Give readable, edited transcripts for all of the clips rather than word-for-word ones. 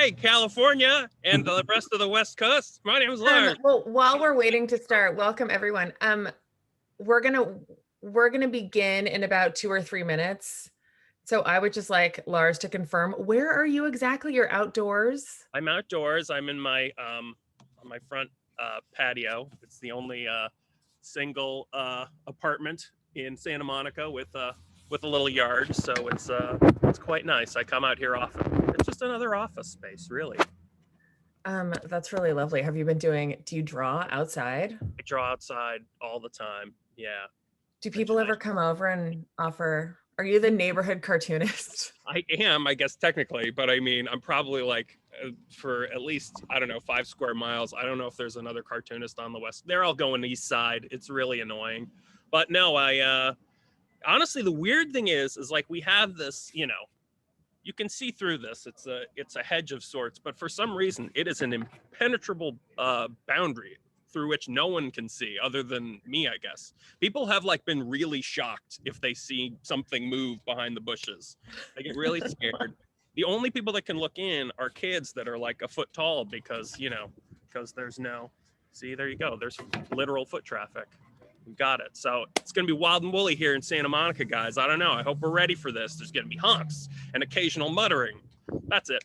Hi, California and the rest of the West Coast. My name is Lars. Well, while we're waiting to start, welcome everyone. We're gonna begin in about 2 or 3 minutes. So I would just like Lars to confirm, where are you exactly? You're outdoors? I'm outdoors. I'm in my on my front patio. It's the only single apartment in Santa Monica with a little yard, so it's quite nice. I come out here often. It's just another office space, really. That's really lovely. Have you been do you draw outside? I draw outside all the time. Yeah. Do people ever come over and offer, are you the neighborhood cartoonist? I am, I guess, technically, but I mean, I'm probably like for at least, I don't know, 5 square miles. I don't know if there's another cartoonist on the west. They're all going east side. It's really annoying. But no, honestly, the weird thing is like we have this, you can see through this. It's a hedge of sorts, but for some reason, it is an impenetrable boundary through which no one can see other than me, I guess. People have like been really shocked if they see something move behind the bushes. They get really scared. The only people that can look in are kids that are like a foot tall because there's no, see, there you go. There's literal foot traffic. We've got it. So it's going to be wild and woolly here in Santa Monica, guys. I don't know. I hope we're ready for this. There's going to be honks and occasional muttering. That's it.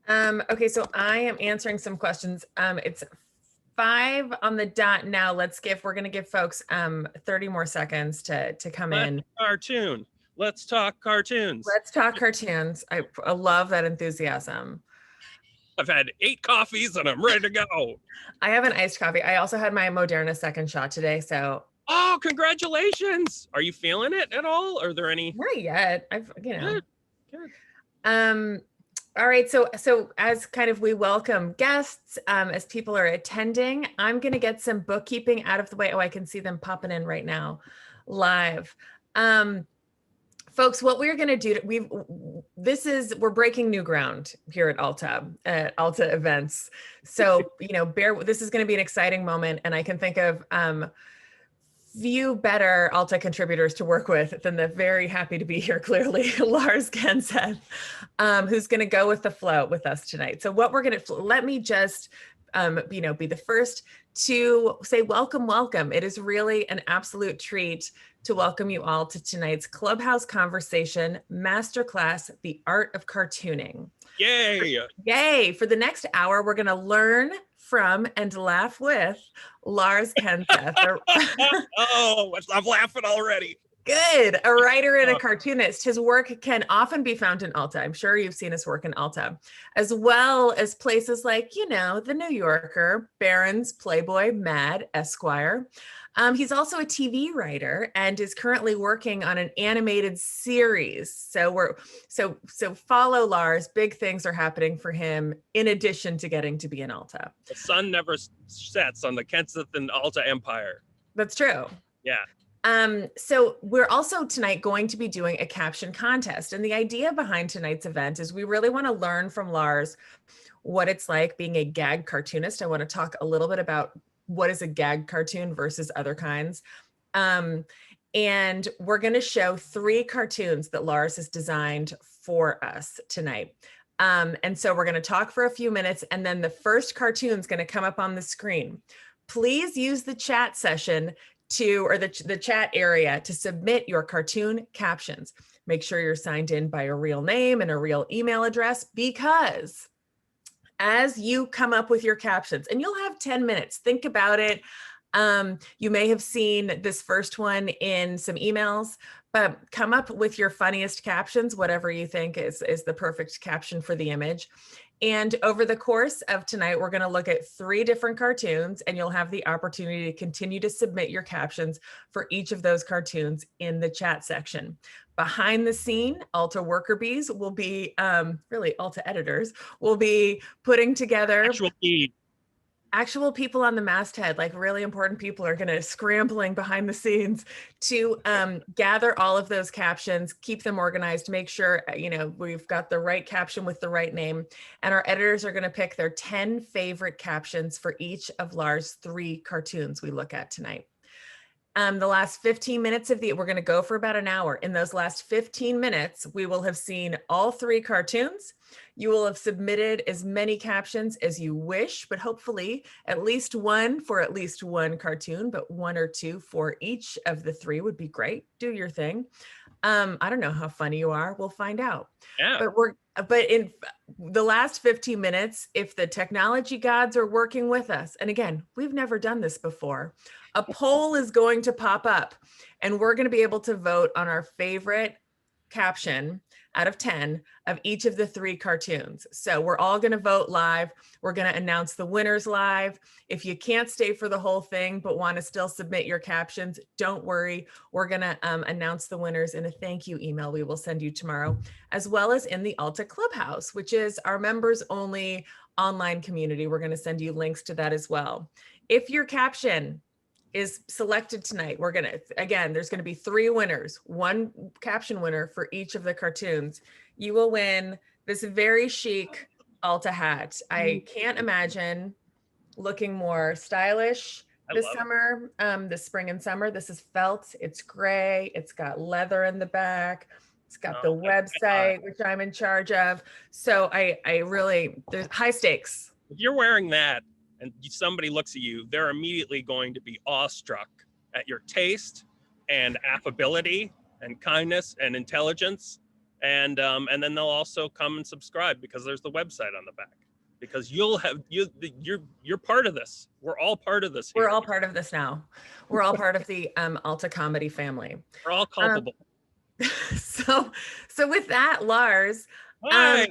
Okay, so I am answering some questions. It's 5 on the dot now. We're gonna give folks 30 more seconds to come in. Cartoon. Let's talk cartoons. Let's talk cartoons. I love that enthusiasm. I've had 8 coffees and I'm ready to go. I have an iced coffee. I also had my Moderna second shot today, so. Oh, congratulations. Are you feeling it at all? Are there any? Not yet. Good. All right, so as kind of we welcome guests, as people are attending, I'm gonna get some bookkeeping out of the way. Oh, I can see them popping in right now, live. Folks, what we're gonna do, we're breaking new ground here at Alta events. So, this is gonna be an exciting moment, and I can think of few better Alta contributors to work with than the very happy to be here, clearly, Lars Kenseth, who's going to go with the flow with us tonight. So what we're going to, let me just, be the first to say welcome, welcome. It is really an absolute treat to welcome you all to tonight's Clubhouse Conversation Masterclass, The Art of Cartooning. Yay! Yay! For the next hour, we're going to learn from and laugh with Lars Kenseth. Oh, I'm laughing already. Good. A writer and a cartoonist. His work can often be found in Ulta. I'm sure you've seen his work in Ulta, as well as places like, the New Yorker, Barron's, Playboy, Mad, Esquire. He's also a TV writer and is currently working on an animated series. So follow Lars. Big things are happening for him in addition to getting to be in Ulta. The sun never sets on the Kenseth and Alta empire. That's true. Yeah. So we're also tonight going to be doing a caption contest. And the idea behind tonight's event is we really want to learn from Lars what it's like being a gag cartoonist. I want to talk a little bit about what is a gag cartoon versus other kinds. And we're going to show 3 cartoons that Lars has designed for us tonight. And so we're going to talk for a few minutes, and then the first cartoon is going to come up on the screen. Please use the chat session or the chat area to submit your cartoon captions. Make sure you're signed in by a real name and a real email address, because as you come up with your captions, and you'll have 10 minutes, think about it. You may have seen this first one in some emails, but come up with your funniest captions, whatever you think is the perfect caption for the image. And over the course of tonight, we're going to look at 3 different cartoons, and you'll have the opportunity to continue to submit your captions for each of those cartoons in the chat section. Behind the scene, Alta worker bees will be, really Alta editors, will be putting together actual people on the masthead, like really important people are going to scrambling behind the scenes to gather all of those captions, keep them organized, make sure, we've got the right caption with the right name. And our editors are going to pick their 10 favorite captions for each of Lars' 3 cartoons we look at tonight. The last 15 minutes we're going to go for about an hour. In those last 15 minutes, we will have seen all 3 cartoons. You will have submitted as many captions as you wish, but hopefully at least one for at least one cartoon, but 1 or 2 for each of the 3 would be great. Do your thing. I don't know how funny you are. We'll find out. Yeah. But in the last 15 minutes, if the technology gods are working with us, and again, we've never done this before, a poll is going to pop up and we're going to be able to vote on our favorite caption out of 10 of each of the 3 cartoons. So we're all going to vote live. We're going to announce the winners live. If you can't stay for the whole thing, but want to still submit your captions, don't worry. We're going to announce the winners in a thank you email we will send you tomorrow, as well as in the Ulta Clubhouse, which is our members only online community. We're going to send you links to that as well. If your caption is selected tonight, there's going to be 3 winners, 1 caption winner for each of the cartoons. You will win this very chic Ulta hat. I can't imagine looking more stylish this summer, this spring and summer. This is felt, it's gray, it's got leather in the back. It's got the website, which I'm in charge of. So there's high stakes. If you're wearing that and somebody looks at you, they're immediately going to be awestruck at your taste and affability and kindness and intelligence. And then they'll also come and subscribe because there's the website on the back. Because you're part of this. We're all part of this here. We're all part of this now. We're all part of the Ulta comedy family. We're all culpable. So with that, Lars. Hi.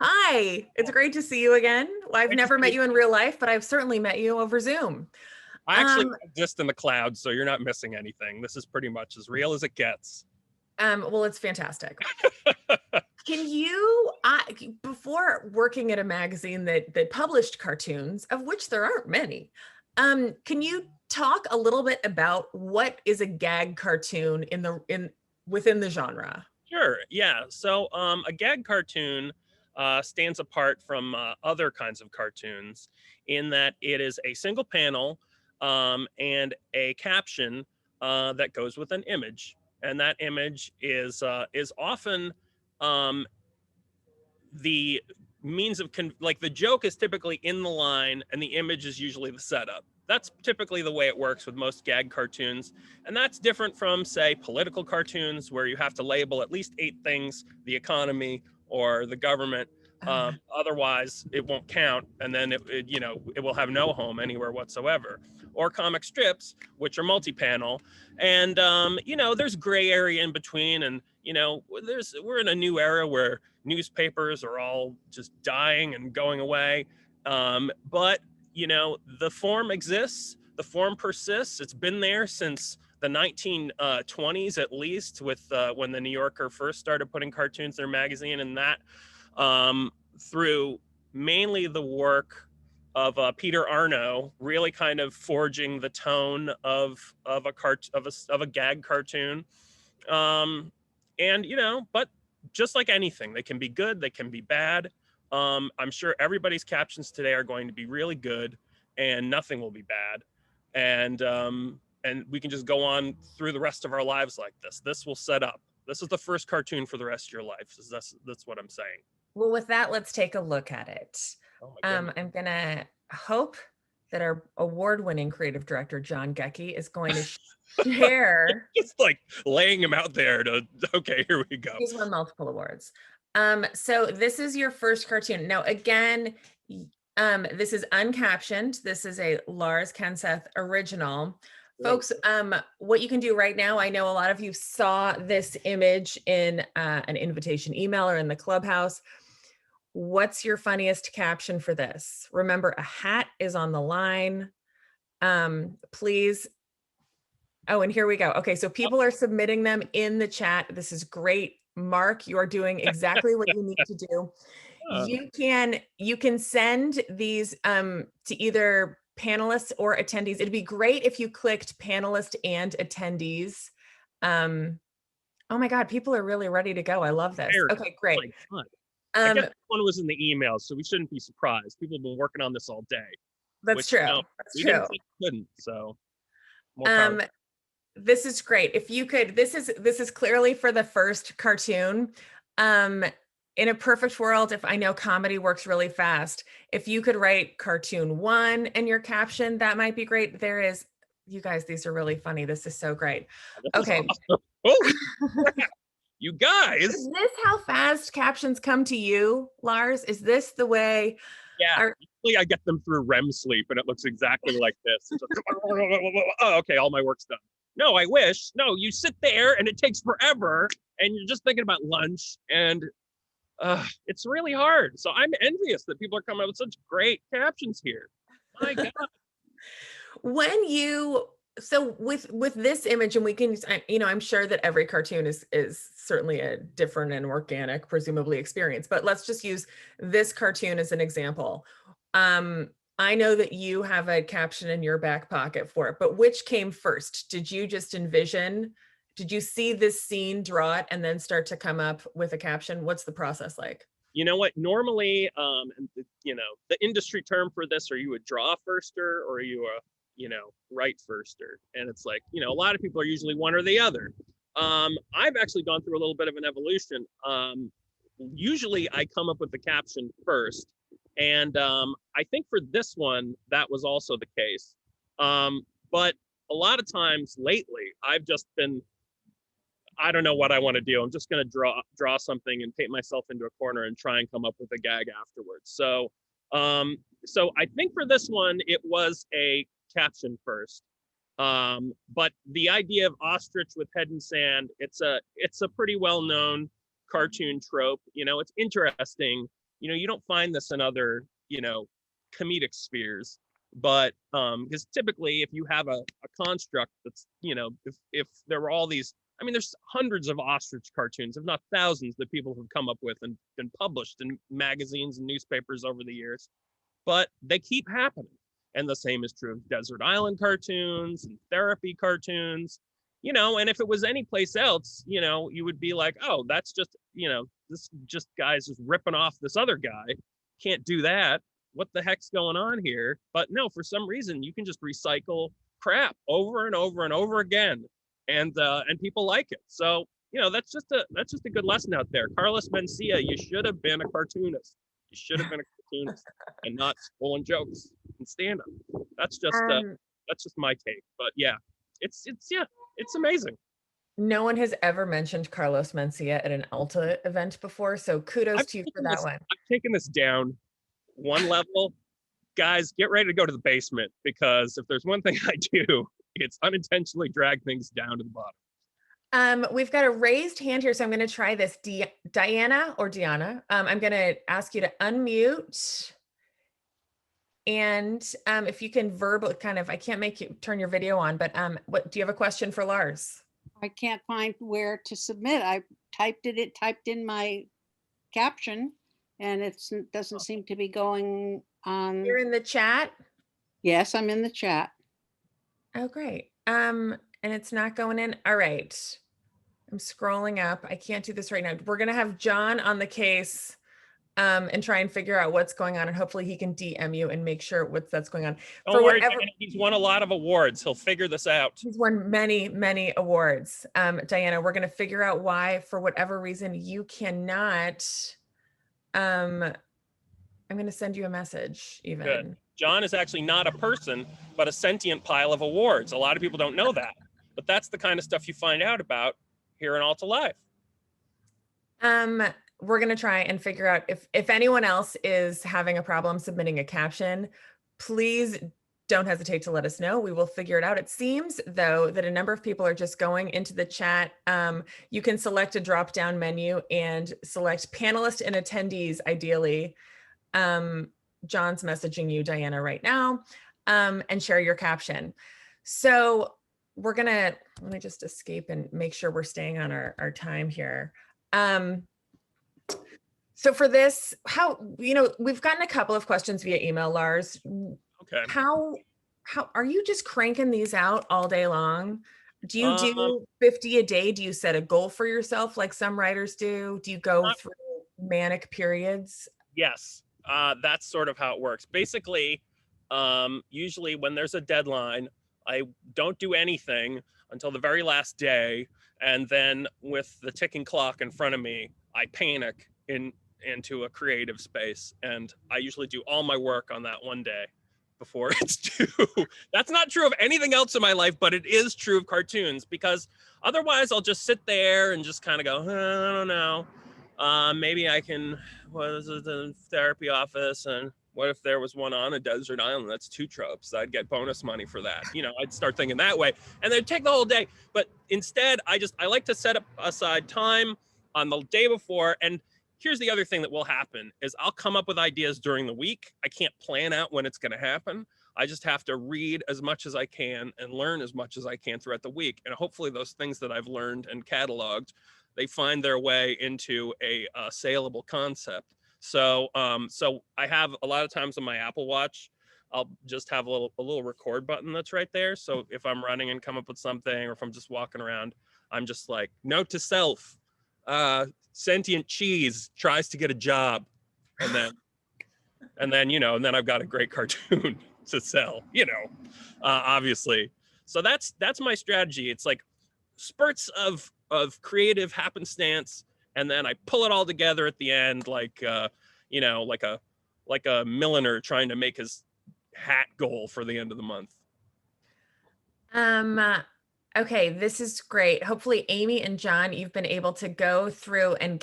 Hi. It's great to see you again. Well, I've never met you in real life, but I've certainly met you over Zoom. I actually exist in the cloud, so you're not missing anything. This is pretty much as real as it gets. Well, it's fantastic. Can you, before working at a magazine that published cartoons, of which there aren't many, can you talk a little bit about what is a gag cartoon within the genre? Sure. Yeah. So a gag cartoon stands apart from other kinds of cartoons in that it is a single panel and a caption that goes with an image, and that image is often the means of like the joke is typically in the line and the image is usually the setup. That's typically the way it works with most gag cartoons. And that's different from, say, political cartoons where you have to label at least 8 things, the economy or the government. Otherwise, it won't count. And then it will have no home anywhere whatsoever. Or comic strips, which are multi-panel. And, there's gray area in between. And, we're in a new era where newspapers are all just dying and going away. But the form exists, the form persists. It's been there since the 1920s, at least, with when the New Yorker first started putting cartoons in their magazine, and that through mainly the work of Peter Arno, really kind of forging the tone of a gag cartoon. But just like anything, they can be good, they can be bad. I'm sure everybody's captions today are going to be really good and nothing will be bad. And we can just go on through the rest of our lives like this. This will set up. This is the first cartoon for the rest of your life. That's what I'm saying. Well, with that, let's take a look at it. Oh my goodness. I'm going to hope that our award-winning creative director, John Gecky, is going to share. Just like laying him out there okay, here we go. He's won multiple awards. So this is your first cartoon. Now, again, this is uncaptioned. This is a Lars Kenseth original. Right. Folks, what you can do right now, I know a lot of you saw this image in an invitation email or in the Clubhouse. What's your funniest caption for this? Remember, a hat is on the line. Please. Oh, and here we go. Okay, so people are submitting them in the chat. This is great. Mark, you are doing exactly what you need to do. You can send these to either panelists or attendees. It'd be great if you clicked panelist and attendees. Oh my God, people are really ready to go. I love this. Okay, great. I guess one was in the email, so we shouldn't be surprised. People have been working on this all day. That's true. That's true. Didn't think couldn't, so. more power. This is great. If you could, this is clearly for the first cartoon. In a perfect world, if I know comedy works really fast, if you could write cartoon 1 in your caption, that might be great. There is, you guys, these are really funny. This is so great. Okay. Awesome. Holy crap. You guys. Is this how fast captions come to you, Lars? Is this the way? Yeah. Usually I get them through REM sleep and it looks exactly like this. Oh, okay, all my work's done. No, I wish. No, you sit there and it takes forever and you're just thinking about lunch and it's really hard. So I'm envious that people are coming up with such great captions here. My God. When you, so with this image, and we can, you know, I'm sure that every cartoon is certainly a different and organic, presumably experience, but let's just use this cartoon as an example. I know that you have a caption in your back pocket for it, but which came first? Did you just envision, did you see this scene, draw it, and then start to come up with a caption? What's the process like? You know what? Normally, you know, the industry term for this, are you a draw firster or are you a, you know, write firster? And it's like, you know, a lot of people are usually one or the other. I've actually gone through a little bit of an evolution. Usually I come up with the caption first. And I think for this one, that was also the case. But a lot of times lately, I've just been, I don't know what I want to do. I'm just going to draw something and paint myself into a corner and try and come up with a gag afterwards. So, so I think for this one, it was a caption first. But the idea of ostrich with head in sand, it's a pretty well-known cartoon trope. You know, it's interesting. You know, you don't find this in other, you know, comedic spheres, but because typically if you have a construct that's, you know, if there were all these, I mean, there's hundreds of ostrich cartoons, if not thousands, that people have come up with and been published in magazines and newspapers over the years, but they keep happening. And the same is true of desert island cartoons and therapy cartoons, you know, and if it was any place else, you know, you would be like, oh, that's just, you know, this just guy's just ripping off this other guy. Can't do that. What the heck's going on here? But no, for some reason, you can just recycle crap over and over and over again. And people like it. So, you know, that's just a good lesson out there. Carlos Mencia, you should have been a cartoonist. You should have been a cartoonist and not pulling jokes and stand up. That's just my take. But yeah, it's amazing. No one has ever mentioned Carlos Mencia at an Ulta event before, so kudos to you for that one. I'm taking this down one level. Guys, get ready to go to the basement, because if there's one thing I do, it's unintentionally drag things down to the bottom. We've got a raised hand here, so I'm going to try this. Diana or Diana, I'm going to ask you to unmute. And if you can verbal kind of, I can't make you turn your video on, but what do you have a question for Lars? I can't find where to submit. I typed in my caption, and it doesn't seem to be going on. You're in the chat? Yes, I'm in the chat. Oh, great. And it's not going in. All right. I'm scrolling up. I can't do this right now. We're going to have John on the case and try and figure out what's going on. And hopefully he can DM you and make sure that's going on. Don't worry, Diana, he's won a lot of awards. He'll figure this out. He's won many, many awards. Diana, we're going to figure out why, for whatever reason, you cannot. I'm going to send you a message even. Good. John is actually not a person, but a sentient pile of awards. A lot of people don't know that, but that's the kind of stuff you find out about here in Alta Live. We're going to try and figure out if anyone else is having a problem submitting a caption, please don't hesitate to let us know. We will figure it out. It seems, though, that a number of people are just going into the chat. You can select a drop-down menu and select panelists and attendees, ideally. John's messaging you, Diana, right now, and share your caption. So we're going to, let me just escape and make sure we're staying on our time here. So for this, how, you know, we've gotten a couple of questions via email, Lars. Okay. How are you just cranking these out all day long? Do you do 50 a day? Do you set a goal for yourself like some writers do? Do you go through manic periods? Yes, that's sort of how it works. Basically, usually when there's a deadline, I don't do anything until the very last day. And then with the ticking clock in front of me, I panic into a creative space. And I usually do all my work on that one day before it's due. That's not true of anything else in my life, but it is true of cartoons, because otherwise I'll just sit there and just kind of go, I don't know. Maybe I can, what is it, the therapy office, and what if there was one on a desert island? That's 2 tropes. I'd get bonus money for that. You know, I'd start thinking that way, and then take the whole day. But instead, I like to set aside time on the day before. And here's the other thing that will happen is I'll come up with ideas during the week. I can't plan out when it's going to happen. I just have to read as much as I can and learn as much as I can throughout the week. And hopefully those things that I've learned and cataloged, they find their way into a saleable concept. So so I have a lot of times on my Apple Watch, I'll just have a little record button that's right there. So if I'm running and come up with something, or if I'm just walking around, I'm just like, note to self, sentient cheese tries to get a job. And then, you know, and then I've got a great cartoon to sell, you know, obviously. So that's my strategy. It's like spurts of creative happenstance, and then I pull it all together at the end, like you know, like a milliner trying to make his hat goal for the end of the month. Okay, this is great. Hopefully Amy and John, you've been able to go through and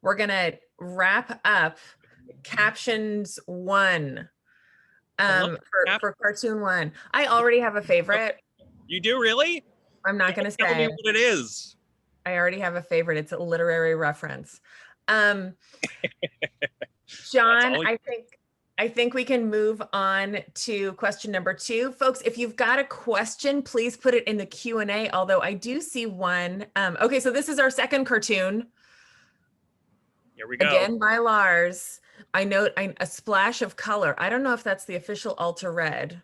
we're gonna wrap up Captions 1 for Cartoon 1. I already have a favorite. You do, really? I'm not gonna Tell me say what it is. I already have a favorite. It's a literary reference. John, I think we can move on to question number 2. Folks, if you've got a question, please put it in the Q&A, although I do see one. Okay, so this is our second cartoon. Here we go. Again by Lars. I note a splash of color. I don't know if that's the official Ulta Red.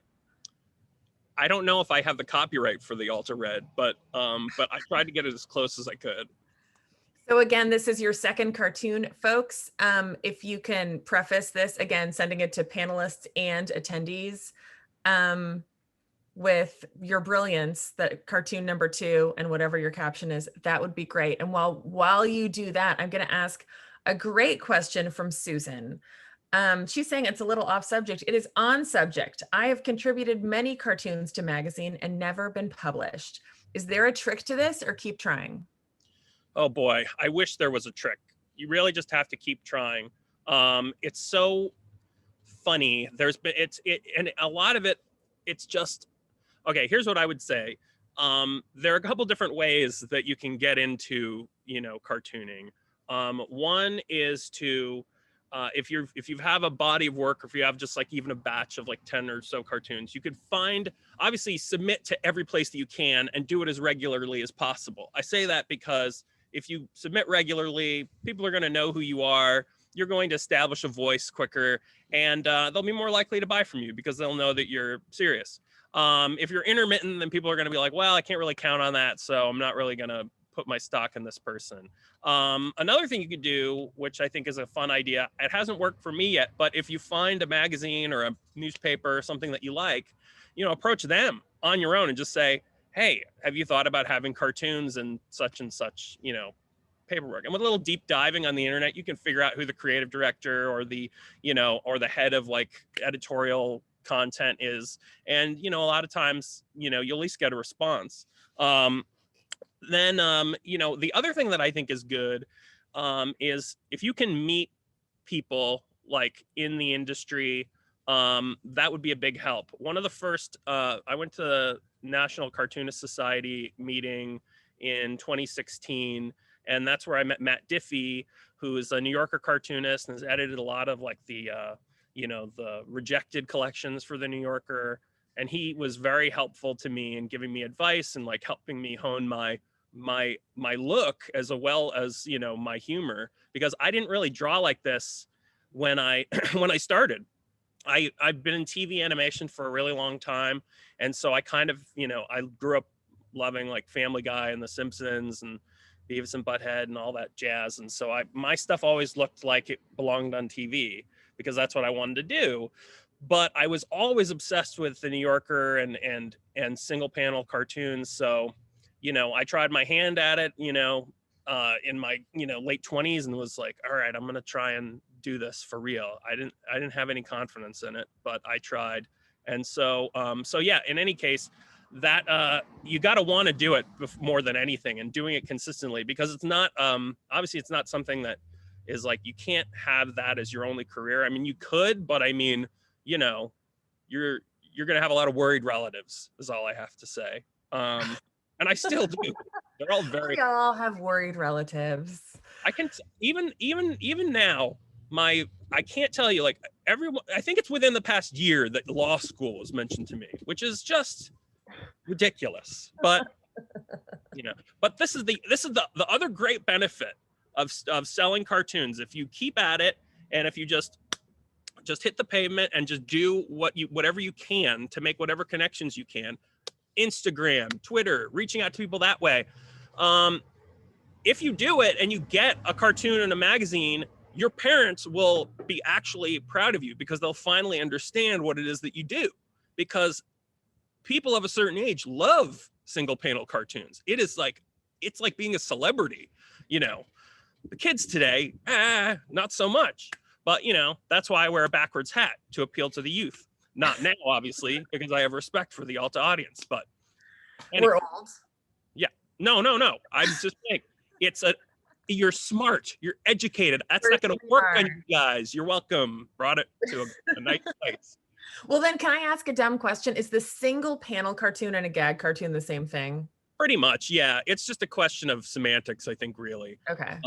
I don't know if I have the copyright for the Ulta Red, but I tried to get it as close as I could. So again, this is your second cartoon, folks. If you can preface this, again, sending it to panelists and attendees with your brilliance, that cartoon number 2 and whatever your caption is, that would be great. And while you do that, I'm going to ask a great question from Susan. She's saying it's a little off subject. It is on subject. I have contributed many cartoons to magazine and never been published. Is there a trick to this, or keep trying? Oh boy, I wish there was a trick. You really just have to keep trying. It's so funny. And a lot of it, it's just, okay, here's what I would say. There are a couple different ways that you can get into, you know, cartooning. One is to, if you have a body of work, or if you have just like even a batch of like 10 or so cartoons, you could obviously submit to every place that you can and do it as regularly as possible. I say that because if you submit regularly, people are going to know who you are. You're going to establish a voice quicker, and they'll be more likely to buy from you because they'll know that you're serious. If you're intermittent, then people are going to be like, well, I can't really count on that, so I'm not really going to put my stock in this person. Another thing you could do, which I think is a fun idea, it hasn't worked for me yet, but if you find a magazine or a newspaper or something that you like, you know, approach them on your own and just say, hey, have you thought about having cartoons and such, you know, paperwork? And with a little deep diving on the internet, you can figure out who the creative director or the, you know, or the head of like editorial content is. And, you know, a lot of times, you know, you'll at least get a response. Then, you know, the other thing that I think is good is if you can meet people like in the industry, that would be a big help. One of the first, I went to the National Cartoonist Society meeting in 2016, and that's where I met Matt Diffie, who is a New Yorker cartoonist and has edited a lot of like the, you know, the rejected collections for the New Yorker. And he was very helpful to me in giving me advice and like helping me hone my look as well as, you know, my humor, because I didn't really draw like this when I when I started. I've been in TV animation for a really long time, and so I kind of, you know, I grew up loving like Family Guy and The Simpsons and Beavis and Butthead and all that jazz, and so my stuff always looked like it belonged on TV because that's what I wanted to do. but I was always obsessed with the New Yorker and single panel cartoons. So, you know, I tried my hand at it, you know, in my, you know, late 20s, and was like, all right, I'm going to try and do this for real. I didn't have any confidence in it, but I tried. And so, so yeah, in any case, that you got to want to do it more than anything, and doing it consistently, because it's not, obviously it's not something that is like, you can't have that as your only career. I mean, you could, but I mean, you know, you're going to have a lot of worried relatives, is all I have to say. And I still do. They're all very. We all have worried relatives. I can even now, I can't tell you, like, everyone, I think it's within the past year that law school was mentioned to me, which is just ridiculous. But you know, but this is the other great benefit of selling cartoons. If you keep at it, and if you just hit the pavement and just do whatever you can to make whatever connections you can, Instagram, Twitter, reaching out to people that way. If you do it and you get a cartoon in a magazine, your parents will be actually proud of you, because they'll finally understand what it is that you do. Because people of a certain age love single panel cartoons. It's like being a celebrity, you know. The kids today, not so much. But, you know, that's why I wear a backwards hat, to appeal to the youth. Not now, obviously, because I have respect for the Alta audience. But anyway. We're old. Yeah. No. I'm just saying, you're smart. You're educated. That's not going to work on you guys. You're welcome. Brought it to a nice place. Well, then, can I ask a dumb question? Is the single panel cartoon and a gag cartoon the same thing? Pretty much, yeah. It's just a question of semantics, I think, really. Okay.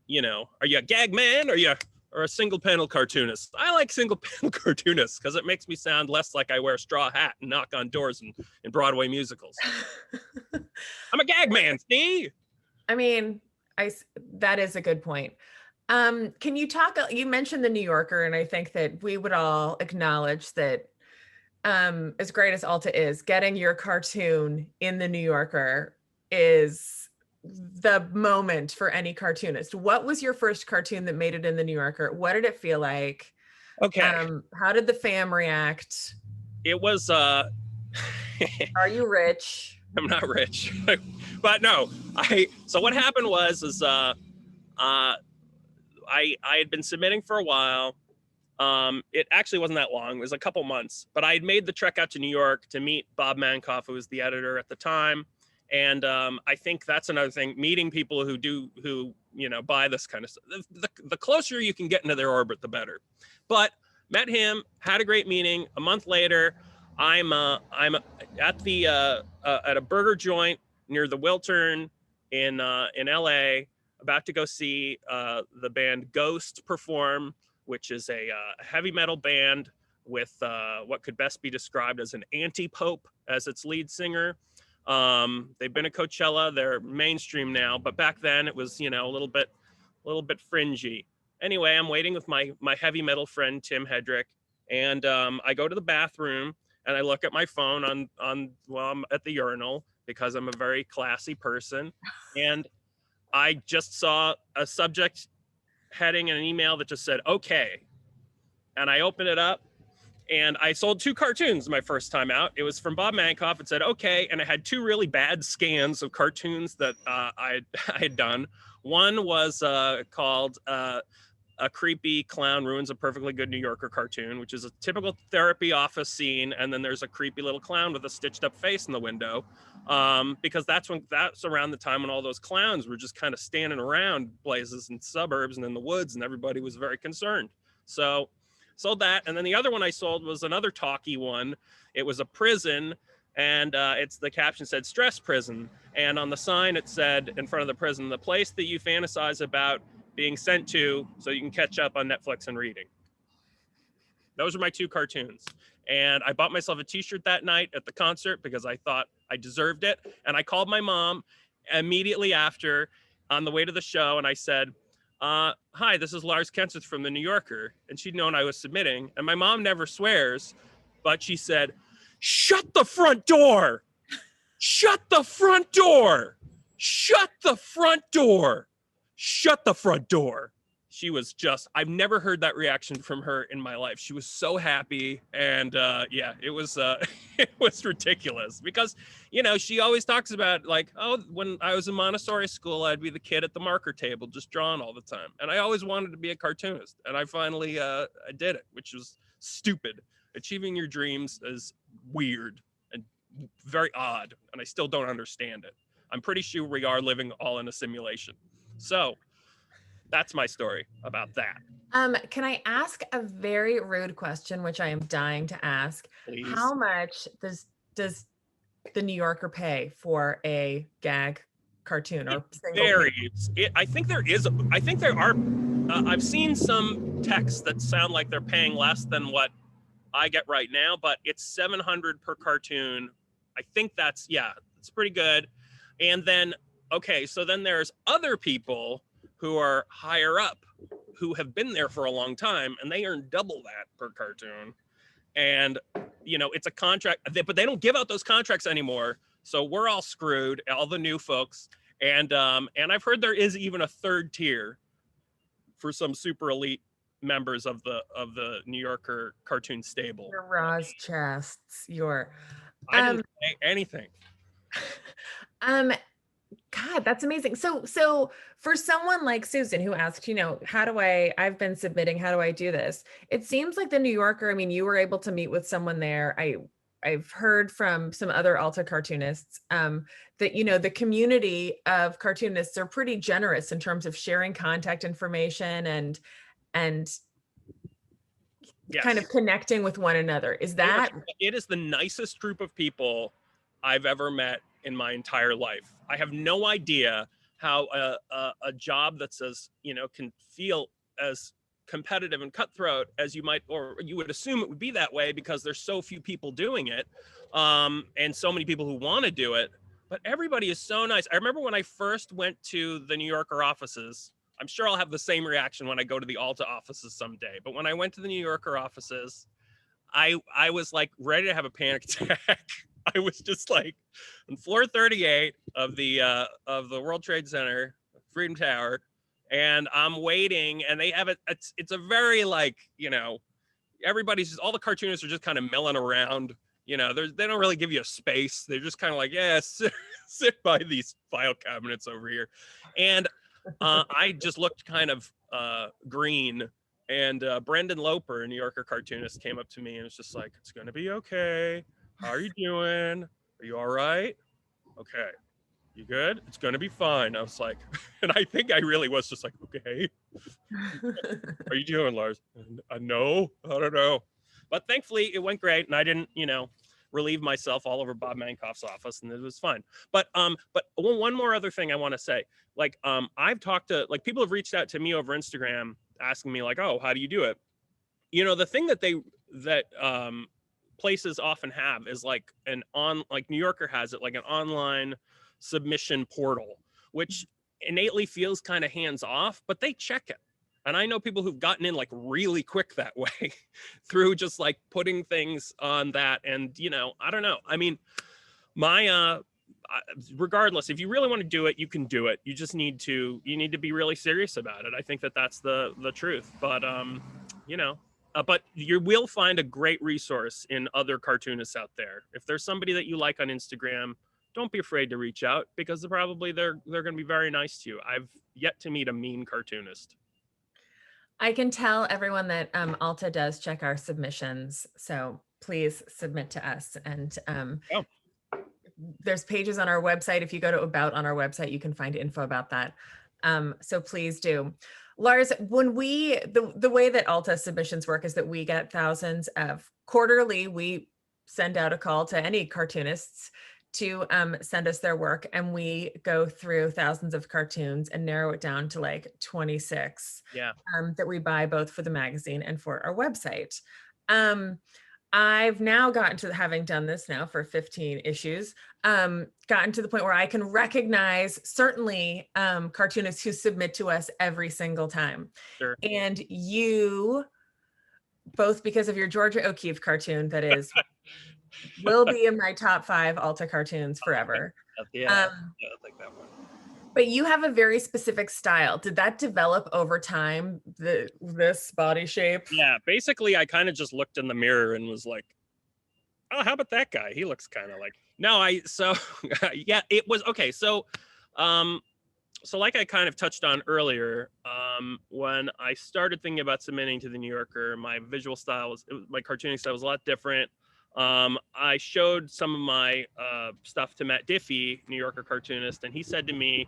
You know, are you a gag man, or a single panel cartoonist? I like single panel cartoonists because it makes me sound less like I wear a straw hat and knock on doors in Broadway musicals. I'm a gag man, see? I mean, that is a good point. Can you talk, you mentioned the New Yorker, and I think that we would all acknowledge that as great as Alta is, getting your cartoon in the New Yorker is the moment for any cartoonist. What was your first cartoon that made it in the New Yorker? What did it feel like? Okay. How did the fam react? It was Are you rich? I'm not rich. But no, so what happened was I had been submitting for a while. It actually wasn't that long. It was a couple months, but I had made the trek out to New York to meet Bob Mankoff, who was the editor at the time. And I think that's another thing, meeting people who you know, buy this kind of stuff. The closer you can get into their orbit, the better. But met him, had a great meeting. A month later, I'm at a burger joint near the Wiltern in LA, about to go see the band Ghost perform, which is a heavy metal band with what could best be described as an anti-pope as its lead singer. They've been at Coachella. They're mainstream now, but back then it was, you know, a little bit fringy. Anyway, I'm waiting with my heavy metal friend Tim Hedrick, and I go to the bathroom and I look at my phone while I'm at the urinal, because I'm a very classy person, and I just saw a subject heading in an email that just said okay, and I opened it up. And I sold 2 cartoons my first time out. It was from Bob Mankoff. It said, okay. And it had 2 really bad scans of cartoons that I had done. One was called A Creepy Clown Ruins a Perfectly Good New Yorker cartoon, which is a typical therapy office scene. And then there's a creepy little clown with a stitched up face in the window. Because that's around the time when all those clowns were just kind of standing around places in suburbs and in the woods, and everybody was very concerned. So sold that. And then the other one I sold was another talky one. It was a prison, and the caption said stress prison. And on the sign it said, in front of the prison, the place that you fantasize about being sent to so you can catch up on Netflix and reading. Those are my 2 cartoons. And I bought myself a t-shirt that night at the concert because I thought I deserved it. And I called my mom immediately after on the way to the show, and I said, hi, this is Lars Kenseth from the New Yorker. And she'd known I was submitting. And my mom never swears, but she said, shut the front door. Shut the front door. Shut the front door. Shut the front door. she was just, I've never heard that reaction from her in my life. She was so happy. And yeah, it was it was ridiculous because, you know, she always talks about like, oh, when I was in Montessori school, I'd be the kid at the marker table just drawing all the time. And I always wanted to be a cartoonist. And I finally I did it, which was stupid. Achieving your dreams is weird and very odd. And I still don't understand it. I'm pretty sure we are living all in a simulation. So that's my story about that. Can I ask a very rude question, which I am dying to ask? Please. How much does the New Yorker pay for a gag cartoon or single varies. I think there are, I've seen some texts that sound like they're paying less than what I get right now, but it's $700 per cartoon. I think that's, yeah, it's pretty good. And then, okay, so then there's other people who are higher up who have been there for a long time and they earn double that per cartoon. And, you know, it's a contract, but they don't give out those contracts anymore. So we're all screwed, all the new folks. And I've heard there is even a third tier for some super elite members of the New Yorker cartoon stable. Your Roz chests, your I didn't say anything. God, that's amazing. So for someone like Susan who asked, you know, I've been submitting, how do I do this? It seems like the New Yorker, I mean, you were able to meet with someone there. I've heard from some other Alta cartoonists that, you know, the community of cartoonists are pretty generous in terms of sharing contact information and yes, kind of connecting with one another. Is that? It is the nicest group of people I've ever met in my entire life. I have no idea how a job that's as, you know, can feel as competitive and cutthroat as you might, or you would assume it would be that way because there's so few people doing it, and so many people who want to do it, but everybody is so nice. I remember when I first went to the New Yorker offices, I'm sure I'll have the same reaction when I go to the Ulta offices someday, but when I went to the New Yorker offices, I was like ready to have a panic attack. I was just like on floor 38 of the World Trade Center, Freedom Tower, and I'm waiting, and they have it. It's a very like, you know, everybody's just, all the cartoonists are just kind of milling around. You know, they don't really give you a space. They're just kind of like, yeah, sit by these file cabinets over here, and I just looked kind of green. And Brendan Loper, a New Yorker cartoonist, came up to me and was just like, "It's gonna be okay. How are you doing? Are you all right? Okay. You good? It's going to be fine." I was like, and I think I really was just like, okay. Are you doing, Lars? No, I don't know. But thankfully it went great. And I didn't, you know, relieve myself all over Bob Mankoff's office, and it was fine. But one more other thing I want to say, like, I've talked to, like, people have reached out to me over Instagram asking me like, oh, how do you do it? You know, the thing that places often have is like like New Yorker has it, like an online submission portal, which innately feels kind of hands off, but they check it. And I know people who've gotten in like really quick that way through just like putting things on that. And, you know, I don't know. I mean, regardless, if you really want to do it, you can do it. You just need to be really serious about it. I think that's the truth. But, you know, but you will find a great resource in other cartoonists out there. If there's somebody that you like on Instagram, don't be afraid to reach out, because they're going to be very nice to you. I've yet to meet a mean cartoonist. I can tell everyone that Alta does check our submissions, so please submit to us. And there's pages on our website. If you go to About on our website, you can find info about that. So please do. Lars, when the way that Alta submissions work is that we get thousands of quarterly, we send out a call to any cartoonists to send us their work, and we go through thousands of cartoons and narrow it down to like 26 that we buy both for the magazine and for our website. I've now gotten to, having done this now for 15 issues, gotten to the point where I can recognize certainly cartoonists who submit to us every single time. Sure. And you, both because of your Georgia O'Keeffe cartoon that is will be in my top 5 Alta cartoons forever. Yeah, I like that one. But you have a very specific style. Did that develop over time, this body shape? Yeah, basically I kind of just looked in the mirror and was like, oh, how about that guy? He looks kind of like, no, so yeah, it was okay. So like I kind of touched on earlier, when I started thinking about submitting to the New Yorker, my visual style my cartooning style was a lot different. I showed some of my stuff to Matt Diffie, New Yorker cartoonist, and he said to me,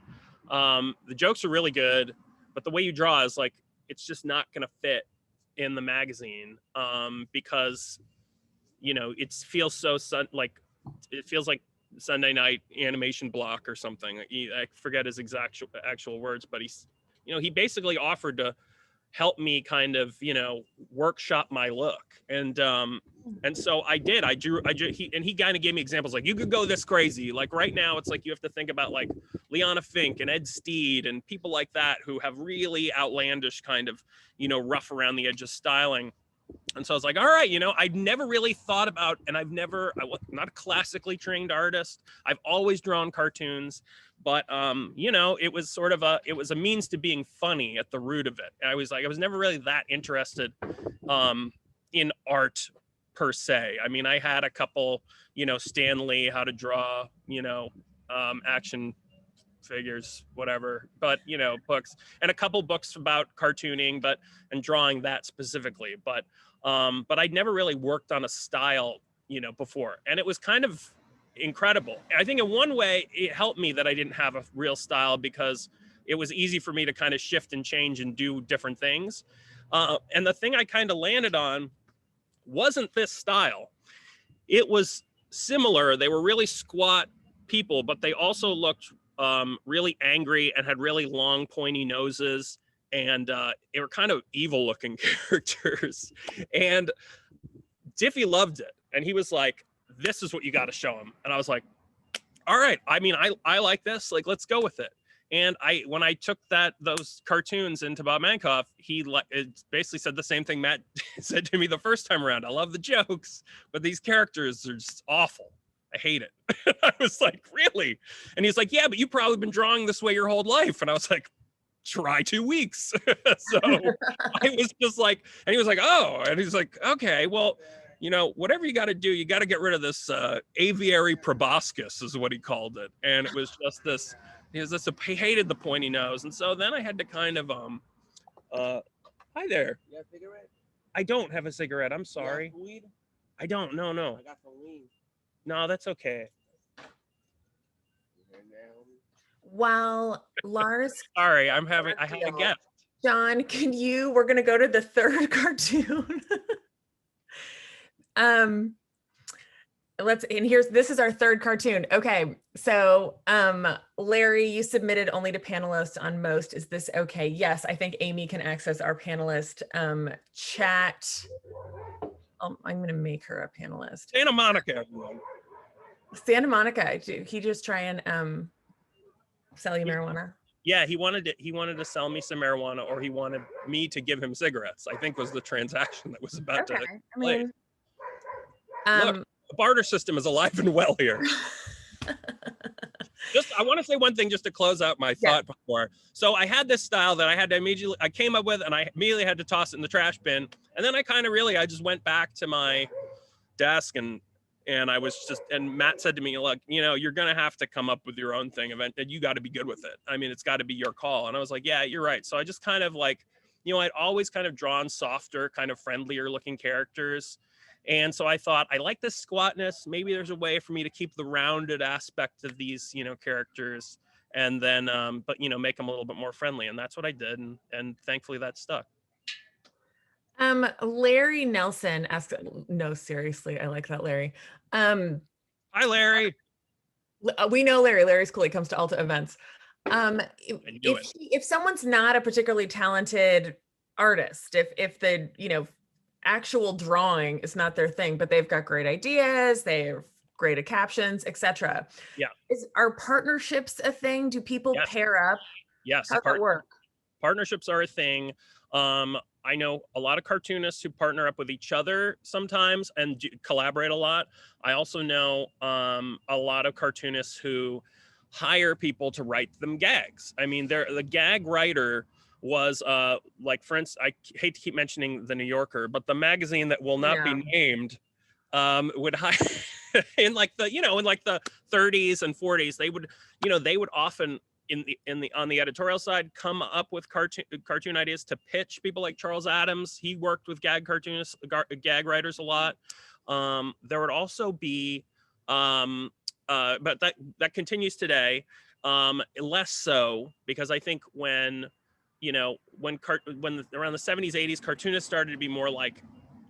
the jokes are really good, but the way you draw is like, it's just not going to fit in the magazine, because, it feels so it feels like Sunday night animation block or something. I forget his actual words, but he basically offered to help me kind of, workshop my look. And so I did. I drew, he kind of gave me examples like, you could go this crazy. Like right now, it's like you have to think about like Liana Fink and Ed Steed and people like that who have really outlandish kind of, rough around the edges styling. And so I was like, all right, I'd never really thought about, and I'm not a classically trained artist. I've always drawn cartoons, but, it was sort of it was a means to being funny at the root of it. I was never really that interested, in art per se. I mean, I had a couple, Stan Lee, how to draw, action figures, whatever, but books, and a couple books about cartooning, and drawing that specifically, but I'd never really worked on a style, before, and it was kind of incredible. I think in one way it helped me that I didn't have a real style, because it was easy for me to kind of shift and change and do different things, and the thing I kind of landed on wasn't this style. It was similar. They were really squat people, but they also looked really angry and had really long pointy noses, and they were kind of evil looking characters. And Diffie loved it, and he was like, this is what you got to show him. And I was like, all right, I mean, I like this, like, let's go with it. And when I took those cartoons into Bob Mankoff, it basically said the same thing Matt said to me the first time around. I love the jokes, but these characters are just awful. I hate it. I was like, really? And he's like, yeah, but you've probably been drawing this way your whole life. And I was like, try 2 weeks. So I was just like, and he was like, oh, and he's like, okay, well, whatever you got to do, you got to get rid of this aviary proboscis is what he called it. And it was just this, he hated the pointy nose. And so then I had to kind of, hi there. You have a cigarette? I don't have a cigarette. I'm sorry. You have weed? I don't, no. I got some weed. No, that's okay. While Lars, sorry, I had a guest. John, we're going to go to the third cartoon. This is our third cartoon. Okay. So, Larry, you submitted only to panelists on most. Is this okay? Yes. I think Amy can access our panelist, chat. I'm going to make her a panelist. Santa Monica, everyone. Santa Monica. Did he just try and, sell you marijuana? Yeah, he wanted to sell me some marijuana, or he wanted me to give him cigarettes, I think was the transaction that was about to take place. Look, the barter system is alive and well here. I want to say one thing just to close out my thought before. So I had this style that I came up with, and I immediately had to toss it in the trash bin. And then I just went back to my desk, and Matt said to me, look, you're going to have to come up with your own thing and you got to be good with it. I mean, it's got to be your call. And I was like, yeah, you're right. So I just kind of I'd always kind of drawn softer, kind of friendlier looking characters. And so I thought, I like this squatness. Maybe there's a way for me to keep the rounded aspect of these, characters, and then, but make them a little bit more friendly. And that's what I did. And thankfully that stuck. Larry Nelson asked, no, seriously, I like that, Larry. Hi, Larry. We know Larry. Larry's cool. He comes to Ulta events. If someone's not a particularly talented artist, if the, actual drawing is not their thing, but they've got great ideas, they have great at captions, etc. Yeah. Are partnerships a thing? Do people pair up? Yes. How's that work? Partnerships are a thing. I know a lot of cartoonists who partner up with each other sometimes and collaborate a lot. I also know a lot of cartoonists who hire people to write them gags. I mean, the gag writer was like, for instance, I hate to keep mentioning the New Yorker, but the magazine that will not be named would hire in like the, in like the 30s and 40s, they would, they would often on the editorial side come up with cartoon ideas to pitch people like Charles Addams. He worked with gag cartoonists, gag writers a lot. There would also be but that continues today, less so, because I think when around the 70s 80s, cartoonists started to be more like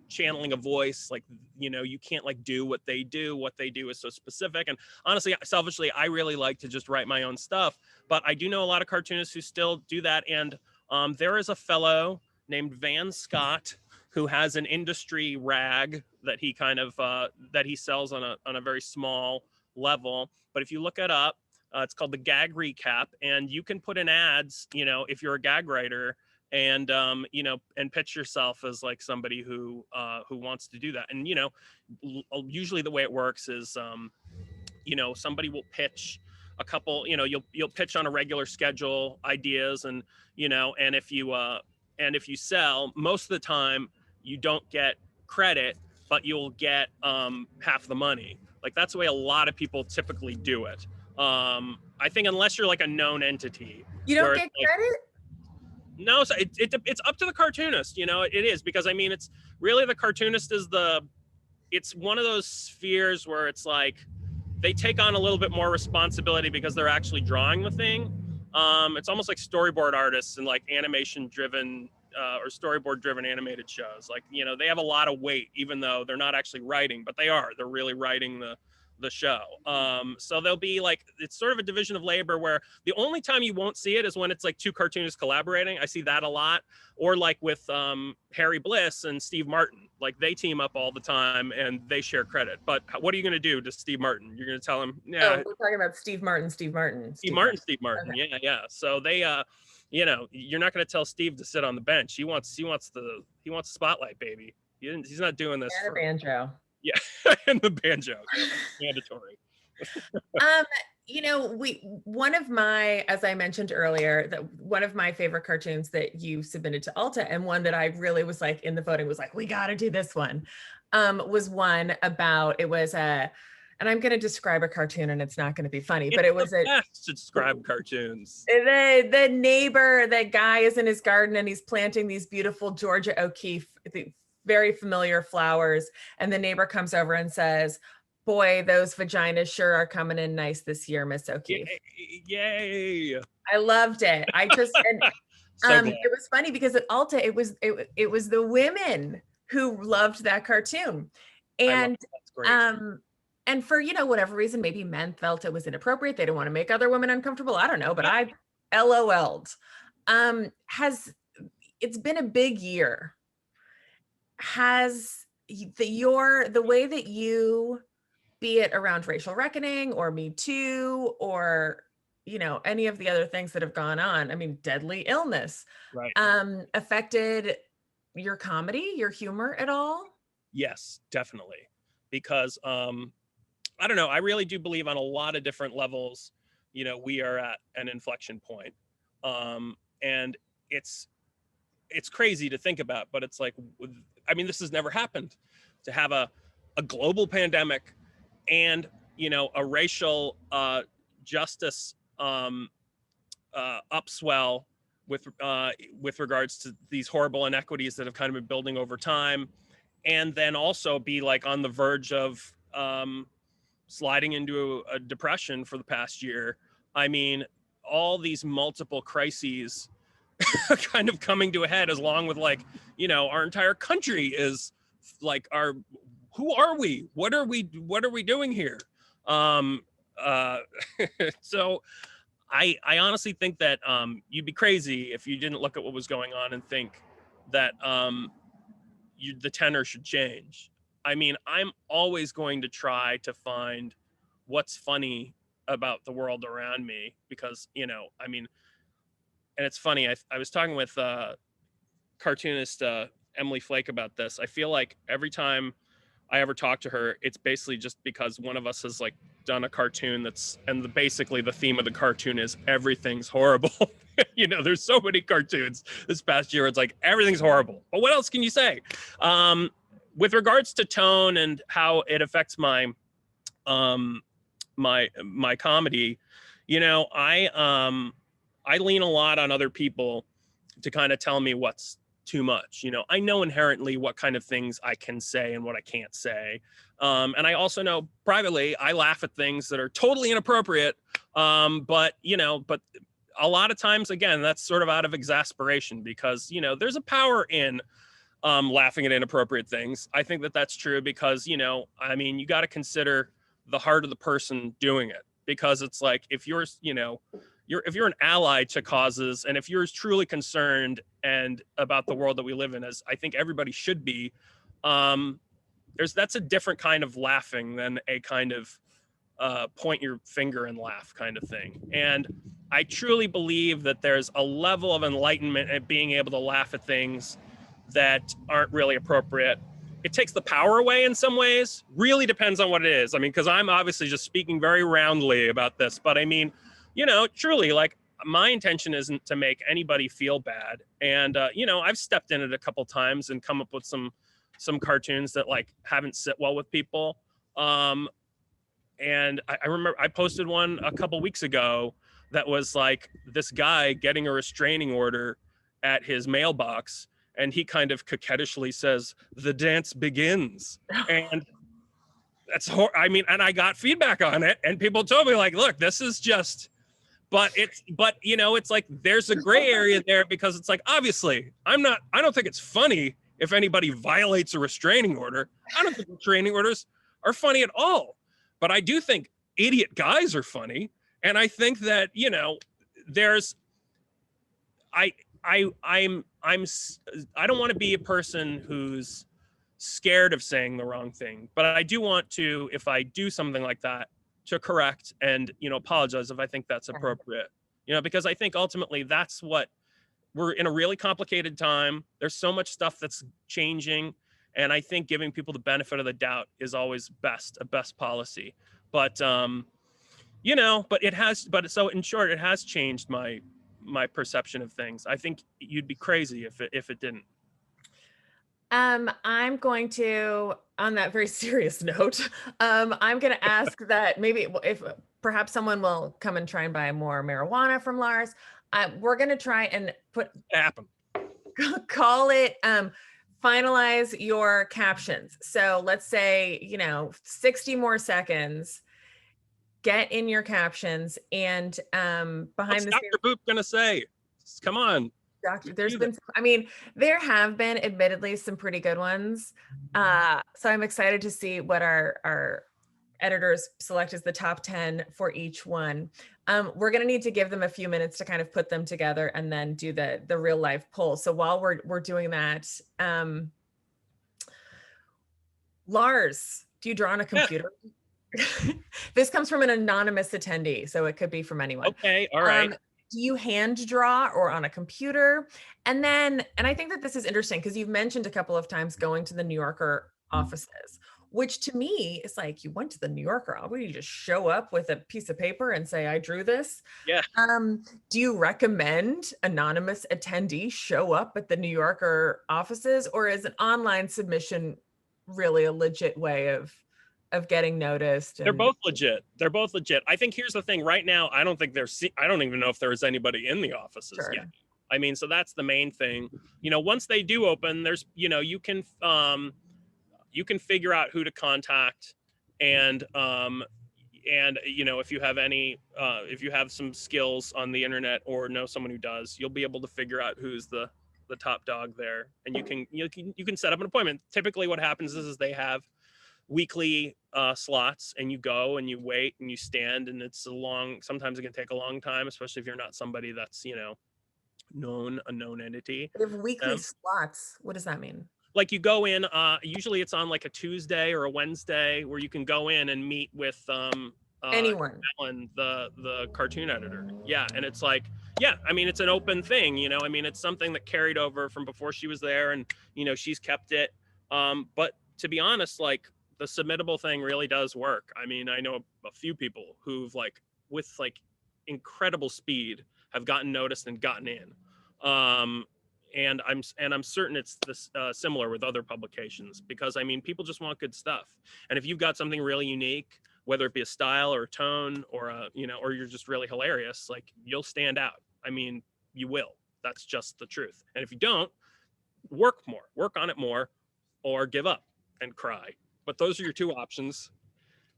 channeling a voice, like, you can't like do what they do is so specific. And honestly, selfishly, I really like to just write my own stuff, but I do know a lot of cartoonists who still do that. And there is a fellow named Van Scott who has an industry rag that he kind of that he sells on a very small level. But if you look it up, it's called the Gag Recap, and you can put in ads, if you're a gag writer, and and pitch yourself as like somebody who wants to do that. And usually the way it works is somebody will pitch a couple, you'll pitch on a regular schedule ideas, and and if you sell, most of the time you don't get credit, but you'll get half the money. Like, that's the way a lot of people typically do it. I think unless you're like a known entity, you don't get credit. No, so it's up to the cartoonist. It is, because I mean, it's really, the cartoonist is it's one of those spheres where it's like they take on a little bit more responsibility because they're actually drawing the thing. It's almost like storyboard artists and like animation driven or storyboard driven animated shows. Like, they have a lot of weight, even though they're not actually writing, but they're really writing the show. So they'll be like, it's sort of a division of labor where the only time you won't see it is when it's like two cartoonists collaborating. I see that a lot. Or like with Harry Bliss and Steve Martin, like they team up all the time and they share credit. But what are you going to do to Steve Martin? You're going to tell him, yeah. Oh, we're talking about Steve Martin. Okay. Yeah. So they, you're not going to tell Steve to sit on the bench. He wants the spotlight, baby. He's not doing this for banjo. Yeah, and the banjo, mandatory. One of my, as I mentioned earlier, that one of my favorite cartoons that you submitted to Ulta, and one that I really was like in the voting was like, we got to do this one, was one about, it was and I'm going to describe a cartoon and it's not going to be funny, but it was best to describe cartoons. The neighbor, that guy is in his garden and he's planting these beautiful Georgia O'Keeffe, very familiar flowers, and the neighbor comes over and says, boy, those vaginas sure are coming in nice this year, Miss O'Keeffe. Yay. I loved it. I just and it was funny because at Ulta it was the women who loved that cartoon. And that's great. And for whatever reason, maybe men felt it was inappropriate, they didn't want to make other women uncomfortable, I don't know, but I LOL'd. It's been a big year. Has the way that you, be it around racial reckoning or Me Too or any of the other things that have gone on, I mean, deadly illness, right, affected your comedy, your humor at all? Yes, definitely. Because I don't know, I really do believe on a lot of different levels, we are at an inflection point. And it's crazy to think about, but it's like, I mean, this has never happened, to have a global pandemic and, a racial justice upswell with regards to these horrible inequities that have kind of been building over time. And then also be like on the verge of sliding into a depression for the past year. I mean, all these multiple crises kind of coming to a head, as long with like, our entire country is like, who are we? What are we doing here? So I honestly think that you'd be crazy if you didn't look at what was going on and think that the tenor should change. I mean, I'm always going to try to find what's funny about the world around me, because, I mean, and it's funny, I was talking with cartoonist Emily Flake about this. I feel like every time I ever talk to her, it's basically just because one of us has like done a cartoon basically the theme of the cartoon is everything's horrible. You know, there's so many cartoons this past year. It's like everything's horrible. But what else can you say? With regards to tone and how it affects my my comedy, you know, I lean a lot on other people to kind of tell me what's too much. You know, I know inherently what kind of things I can say and what I can't say. And I also know privately, I laugh at things that are totally inappropriate. But a lot of times, again, that's sort of out of exasperation because, you know, there's a power in laughing at inappropriate things. I think that that's true because, you know, I mean, you got to consider the heart of the person doing it, because it's like, if you're, you know, if you're an ally to causes, and if you're truly concerned and about the world that we live in, as I think everybody should be, that's a different kind of laughing than a kind of point your finger and laugh kind of thing. And I truly believe that there's a level of enlightenment at being able to laugh at things that aren't really appropriate. It takes the power away in some ways. Really depends on what it is. I mean, because I'm obviously just speaking very roundly about this, but I mean, you know, truly, like, my intention isn't to make anybody feel bad. And, you know, I've stepped in it a couple times and come up with some cartoons that like haven't sit well with people. And I remember I posted one a couple weeks ago that was like this guy getting a restraining order at his mailbox. And he kind of coquettishly says, "The dance begins." And that's, I mean, and I got feedback on it, and people told me like, look, this is just, but you know, it's like, there's a gray area there, because it's like, obviously I don't think it's funny if anybody violates a restraining order. I don't think restraining orders are funny at all, but I do think idiot guys are funny. And I think that, you know, I don't want to be a person who's scared of saying the wrong thing, but I do want to, if I do something like that, to correct and, you know, apologize if I think that's appropriate, you know, because I think ultimately that's what, we're in a really complicated time. There's so much stuff that's changing. And I think giving people the benefit of the doubt is always a best policy. But, you know, so in short, it has changed my perception of things. I think you'd be crazy if it didn't. I'm going to, on that very serious note, I'm going to ask that maybe if perhaps someone will come and try and buy more marijuana from Lars. We're going to try and call it, finalize your captions. So let's say, you know, 60 more seconds, get in your captions, and behind What's the Dr. scenes, Boop going to say? Come on. There have been admittedly some pretty good ones. So I'm excited to see what our editors select as the top 10 for each one. We're going to need to give them a few minutes to kind of put them together and then do the real life poll. So while we're doing that, Lars, do you draw on a computer? Yeah. This comes from an anonymous attendee, so it could be from anyone. Okay, all right. Do you hand draw or on a computer? And I think that this is interesting because you've mentioned a couple of times going to the New Yorker offices, which to me is like, you went to the New Yorker, would you just show up with a piece of paper and say, I drew this? Yeah. Do you recommend anonymous attendees show up at the New Yorker offices, or is an online submission really a legit way of getting noticed? They're both legit. I think here's the thing right now. I don't even know if there is anybody in the offices yet. I mean, so that's the main thing. You know, once they do open, there's, you know, you can figure out who to contact, and you know, if you have some skills on the internet or know someone who does, you'll be able to figure out who's the top dog there, and you can set up an appointment. Typically what happens is they have weekly slots, and you go and you wait and you stand, and sometimes it can take a long time, especially if you're not somebody that's, you know, a known entity. They have weekly slots. What does that mean? Like you go in, usually it's on like a Tuesday or a Wednesday, where you can go in and meet with anyone, the cartoon editor. Yeah. And it's like, yeah, I mean, it's an open thing, you know, I mean, it's something that carried over from before she was there, and, you know, she's kept it. But to be honest, like, the submittable thing really does work. I mean, I know a few people who've like with like incredible speed have gotten noticed and gotten in. And I'm certain it's this similar with other publications, because I mean, people just want good stuff. And if you've got something really unique, whether it be a style or a tone or a, you know, or you're just really hilarious, like you'll stand out. I mean, you will. That's just the truth. And if you don't, work on it more, or give up and cry. But those are your two options.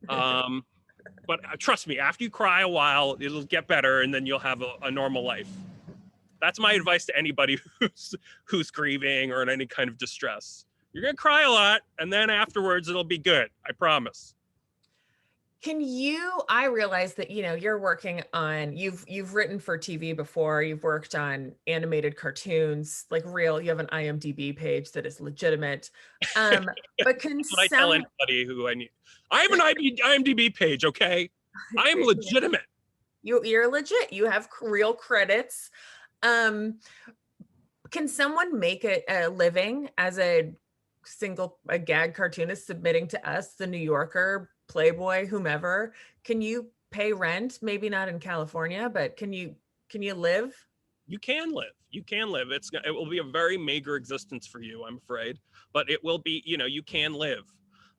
But trust me, after you cry a while, it'll get better, and then you'll have a normal life. That's my advice to anybody who's grieving or in any kind of distress. You're gonna cry a lot, and then afterwards it'll be good. I promise. I realize that, you know, you're working on, you've written for TV before, you've worked on animated cartoons, like real, you have an IMDb page that is legitimate. But can That's what I tell anybody who I need. I have an IMDb page, okay? I am legitimate. You're legit. You have real credits. Can someone make a living as a gag cartoonist submitting to us, the New Yorker, Playboy, whomever? Can you pay rent? Maybe not in California, but can you live? You can live. You can live. It will be a very meager existence for you, I'm afraid, but it will be, you know, you can live.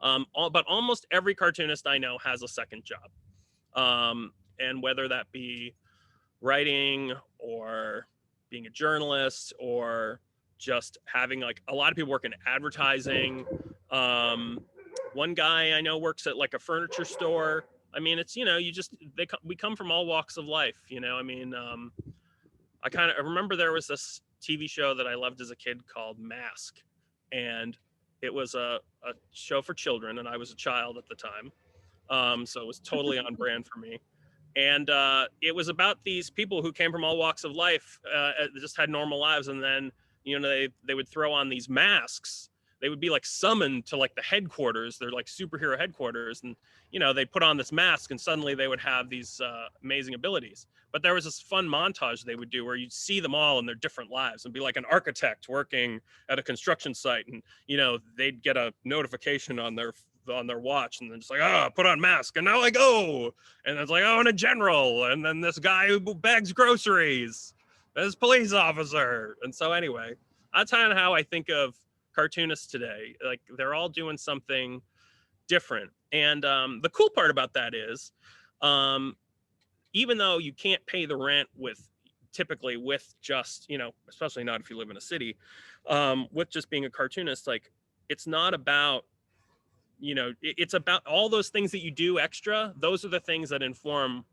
But almost every cartoonist I know has a second job. And whether that be writing or being a journalist or just having, like, a lot of people work in advertising. One guy I know works at like a furniture store. I mean, it's, you know, we come from all walks of life, you know. I mean, I remember there was this TV show that I loved as a kid called Mask, and it was a show for children, and I was a child at the time. So it was totally on brand for me. And it was about these people who came from all walks of life, just had normal lives. And then, you know, they would throw on these masks. They would be like summoned to like the headquarters. They're like superhero headquarters. And, you know, they put on this mask and suddenly they would have these amazing abilities. But there was this fun montage they would do where you'd see them all in their different lives and be like an architect working at a construction site. And, you know, they'd get a notification on their watch, and then just like, put on mask and now I go. And it's like, and a general, and then this guy who bags groceries, this police officer. And so anyway, that's kind of how I think of cartoonists today. Like, they're all doing something different. And the cool part about that is, even though you can't pay the rent typically with just, you know, especially not if you live in a city, with just being a cartoonist, like, it's not about, you know, it's about all those things that you do extra. Those are the things that inform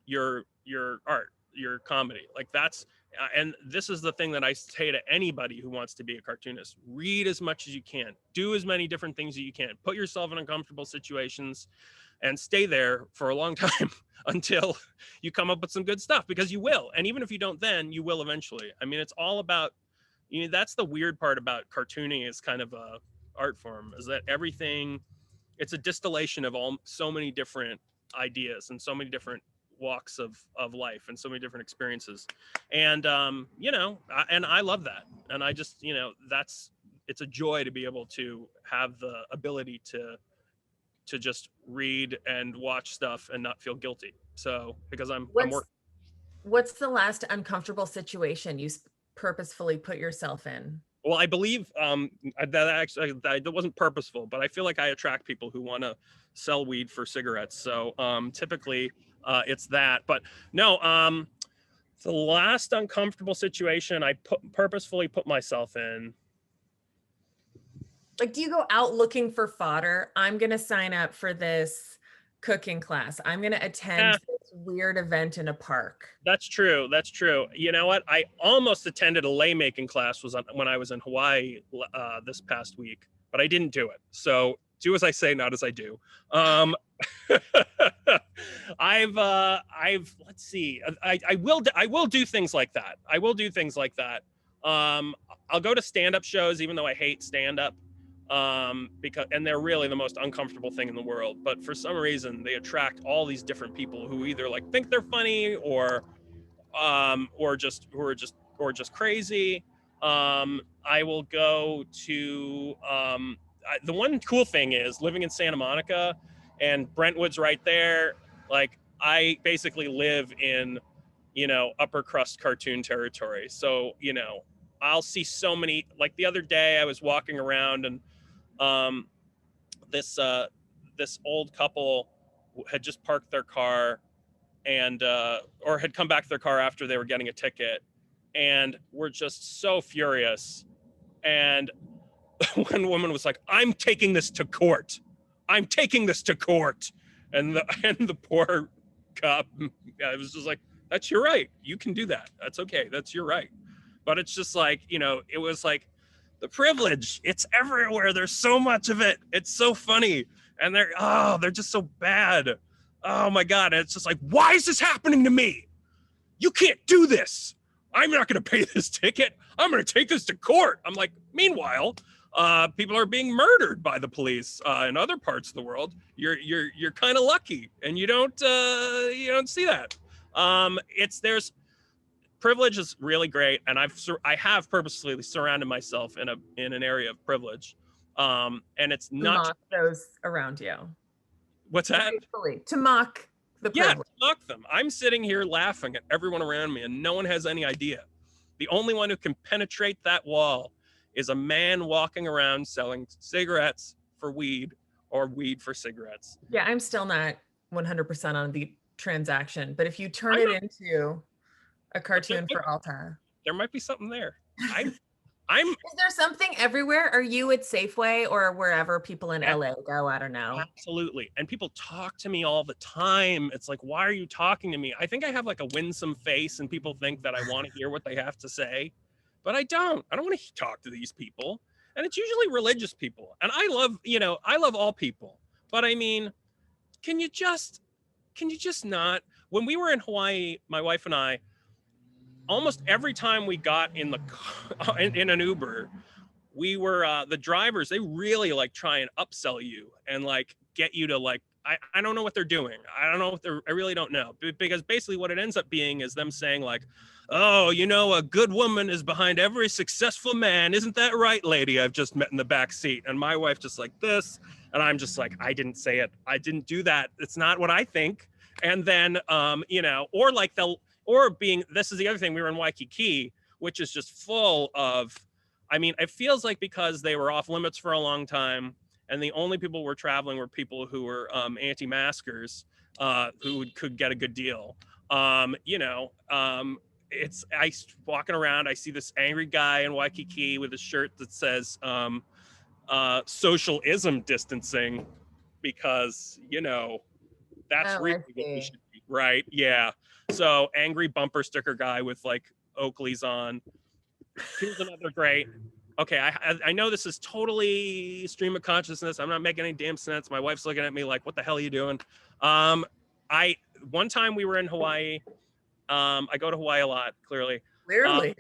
your art, your comedy. Like, that's, and this is the thing that I say to anybody who wants to be a cartoonist: read as much as you can, do as many different things as you can, put yourself in uncomfortable situations, and stay there for a long time until you come up with some good stuff, because you will. And even if you don't, then you will eventually. I mean, it's all about, you know, that's the weird part about cartooning as kind of a art form, is that everything, it's a distillation of so many different ideas and so many different walks of life and so many different experiences. And, you know, and I love that. And I just, you know, it's a joy to be able to have the ability to just read and watch stuff and not feel guilty. So, because I'm working. What's the last uncomfortable situation you purposefully put yourself in? Well, I believe that wasn't purposeful, but I feel like I attract people who want to sell weed for cigarettes. So typically it's that. But no, the last uncomfortable situation I purposefully put myself in. Like, do you go out looking for fodder? I'm going to sign up for this cooking class. I'm going to attend this weird event in a park. That's true. That's true. You know what? I almost attended a lei making class when I was in Hawaii this past week, but I didn't do it. So do as I say, not as I do. Let's see. I will do things like that. I will do things like that. I'll go to stand-up shows, even though I hate stand-up. And they're really the most uncomfortable thing in the world, but for some reason they attract all these different people who either like think they're funny or just crazy. I will go to the one cool thing is living in Santa Monica and Brentwood's right there. Like I basically live in, upper crust cartoon territory. So, I'll see so many, like the other day I was walking around and this old couple had just parked their car and or had come back to their car after they were getting a ticket and were just so furious. And one woman was like, I'm taking this to court. I'm taking this to court. And the poor cop, I was just like, that's your right. You can do that. That's okay. That's your right. But it's just like, it was like the privilege. It's everywhere. There's so much of it. It's so funny. And they're just so bad. Oh my God. And it's just like, why is this happening to me? You can't do this. I'm not going to pay this ticket. I'm going to take this to court. I'm like, meanwhile, people are being murdered by the police in other parts of the world. You're kind of lucky, and you don't see that. There's privilege is really great, and I have purposely surrounded myself in an area of privilege, and it's not mock those around you. What's that? To mock the privilege. To mock them. I'm sitting here laughing at everyone around me, and no one has any idea. The only one who can penetrate that wall is a man walking around selling cigarettes for weed or weed for cigarettes. Yeah, I'm still not 100% on the transaction, but if you turn it into a cartoon for Alta, there might be something there. Is there something everywhere? Are you at Safeway or wherever people in LA go? I don't know. Absolutely. And people talk to me all the time. It's like, why are you talking to me? I think I have like a winsome face and people think that I want to hear what they have to say, but I don't want to talk to these people. And it's usually religious people. And I love all people, but I mean, can you just not? When we were in Hawaii, my wife and I, almost every time we got in the in an Uber, we were the drivers, they really like try and upsell you and like get you to like, I don't know what they're doing. I really don't know, because basically what it ends up being is them saying like, oh, a good woman is behind every successful man. Isn't that right, lady? I've just met in the back seat. And my wife just like this. And I'm just like, I didn't say it. I didn't do that. It's not what I think. And then, this is the other thing, we were in Waikiki, which is just full of, it feels like because they were off limits for a long time and the only people who were traveling were people who were anti-maskers who could get a good deal. I walking around, I see this angry guy in Waikiki with a shirt that says socialism distancing, because, that's really what we should be, right? Yeah. So angry bumper sticker guy with like Oakley's on. Here's another great. Okay, I know this is totally stream of consciousness. I'm not making any damn sense. My wife's looking at me like, what the hell are you doing? One time we were in Hawaii. I go to Hawaii a lot, clearly. Clearly.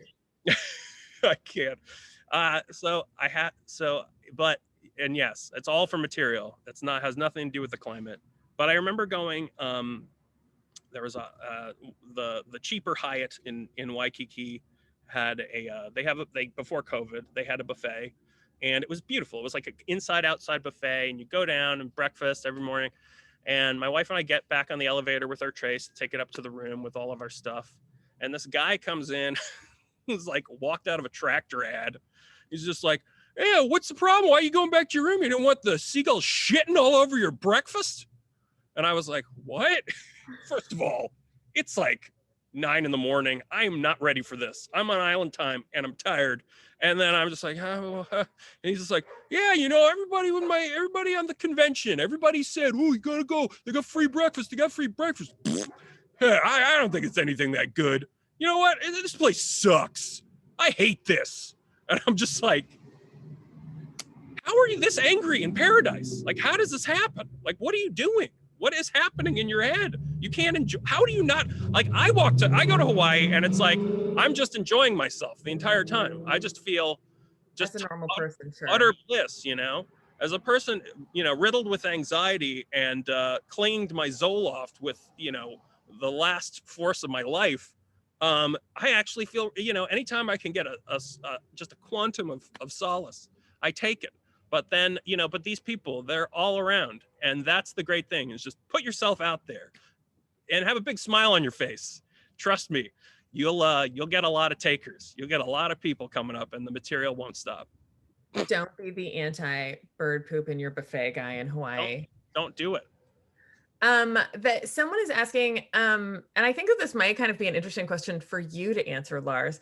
I can't. And yes, it's all for material. Has nothing to do with the climate. But I remember going, there was the cheaper Hyatt in Waikiki had before COVID, they had a buffet, and it was beautiful. It was like an inside outside buffet, and you go down and breakfast every morning. And my wife and I get back on the elevator with our trays to take it up to the room with all of our stuff. And this guy comes in, he's like walked out of a tractor ad. He's just like, hey, what's the problem? Why are you going back to your room? You don't want the seagulls shitting all over your breakfast? And I was like, what? First of all, it's like 9 a.m. I am not ready for this. I'm on island time and I'm tired. And then I'm just like, oh. And he's just like, yeah, everybody on the convention, everybody said, oh, you gotta go. They got free breakfast. I don't think it's anything that good. You know what? This place sucks. I hate this. And I'm just like, how are you this angry in paradise? Like, how does this happen? Like, what are you doing? What is happening in your head? You can't enjoy. How do you not? Like, I go to Hawaii and it's like, I'm just enjoying myself the entire time. I just feel just as a normal person, sure. Utter bliss, as a person, riddled with anxiety and clinging to my Zoloft with, the last force of my life. I actually feel, anytime I can get just a quantum of solace, I take it. But then, but these people, they're all around. And that's the great thing, is just put yourself out there and have a big smile on your face. Trust me, you'll get a lot of takers. You'll get a lot of people coming up, and the material won't stop. Don't be the anti-bird poop in your buffet guy in Hawaii. Don't do it. That someone is asking, and I think that this might kind of be an interesting question for you to answer, Lars.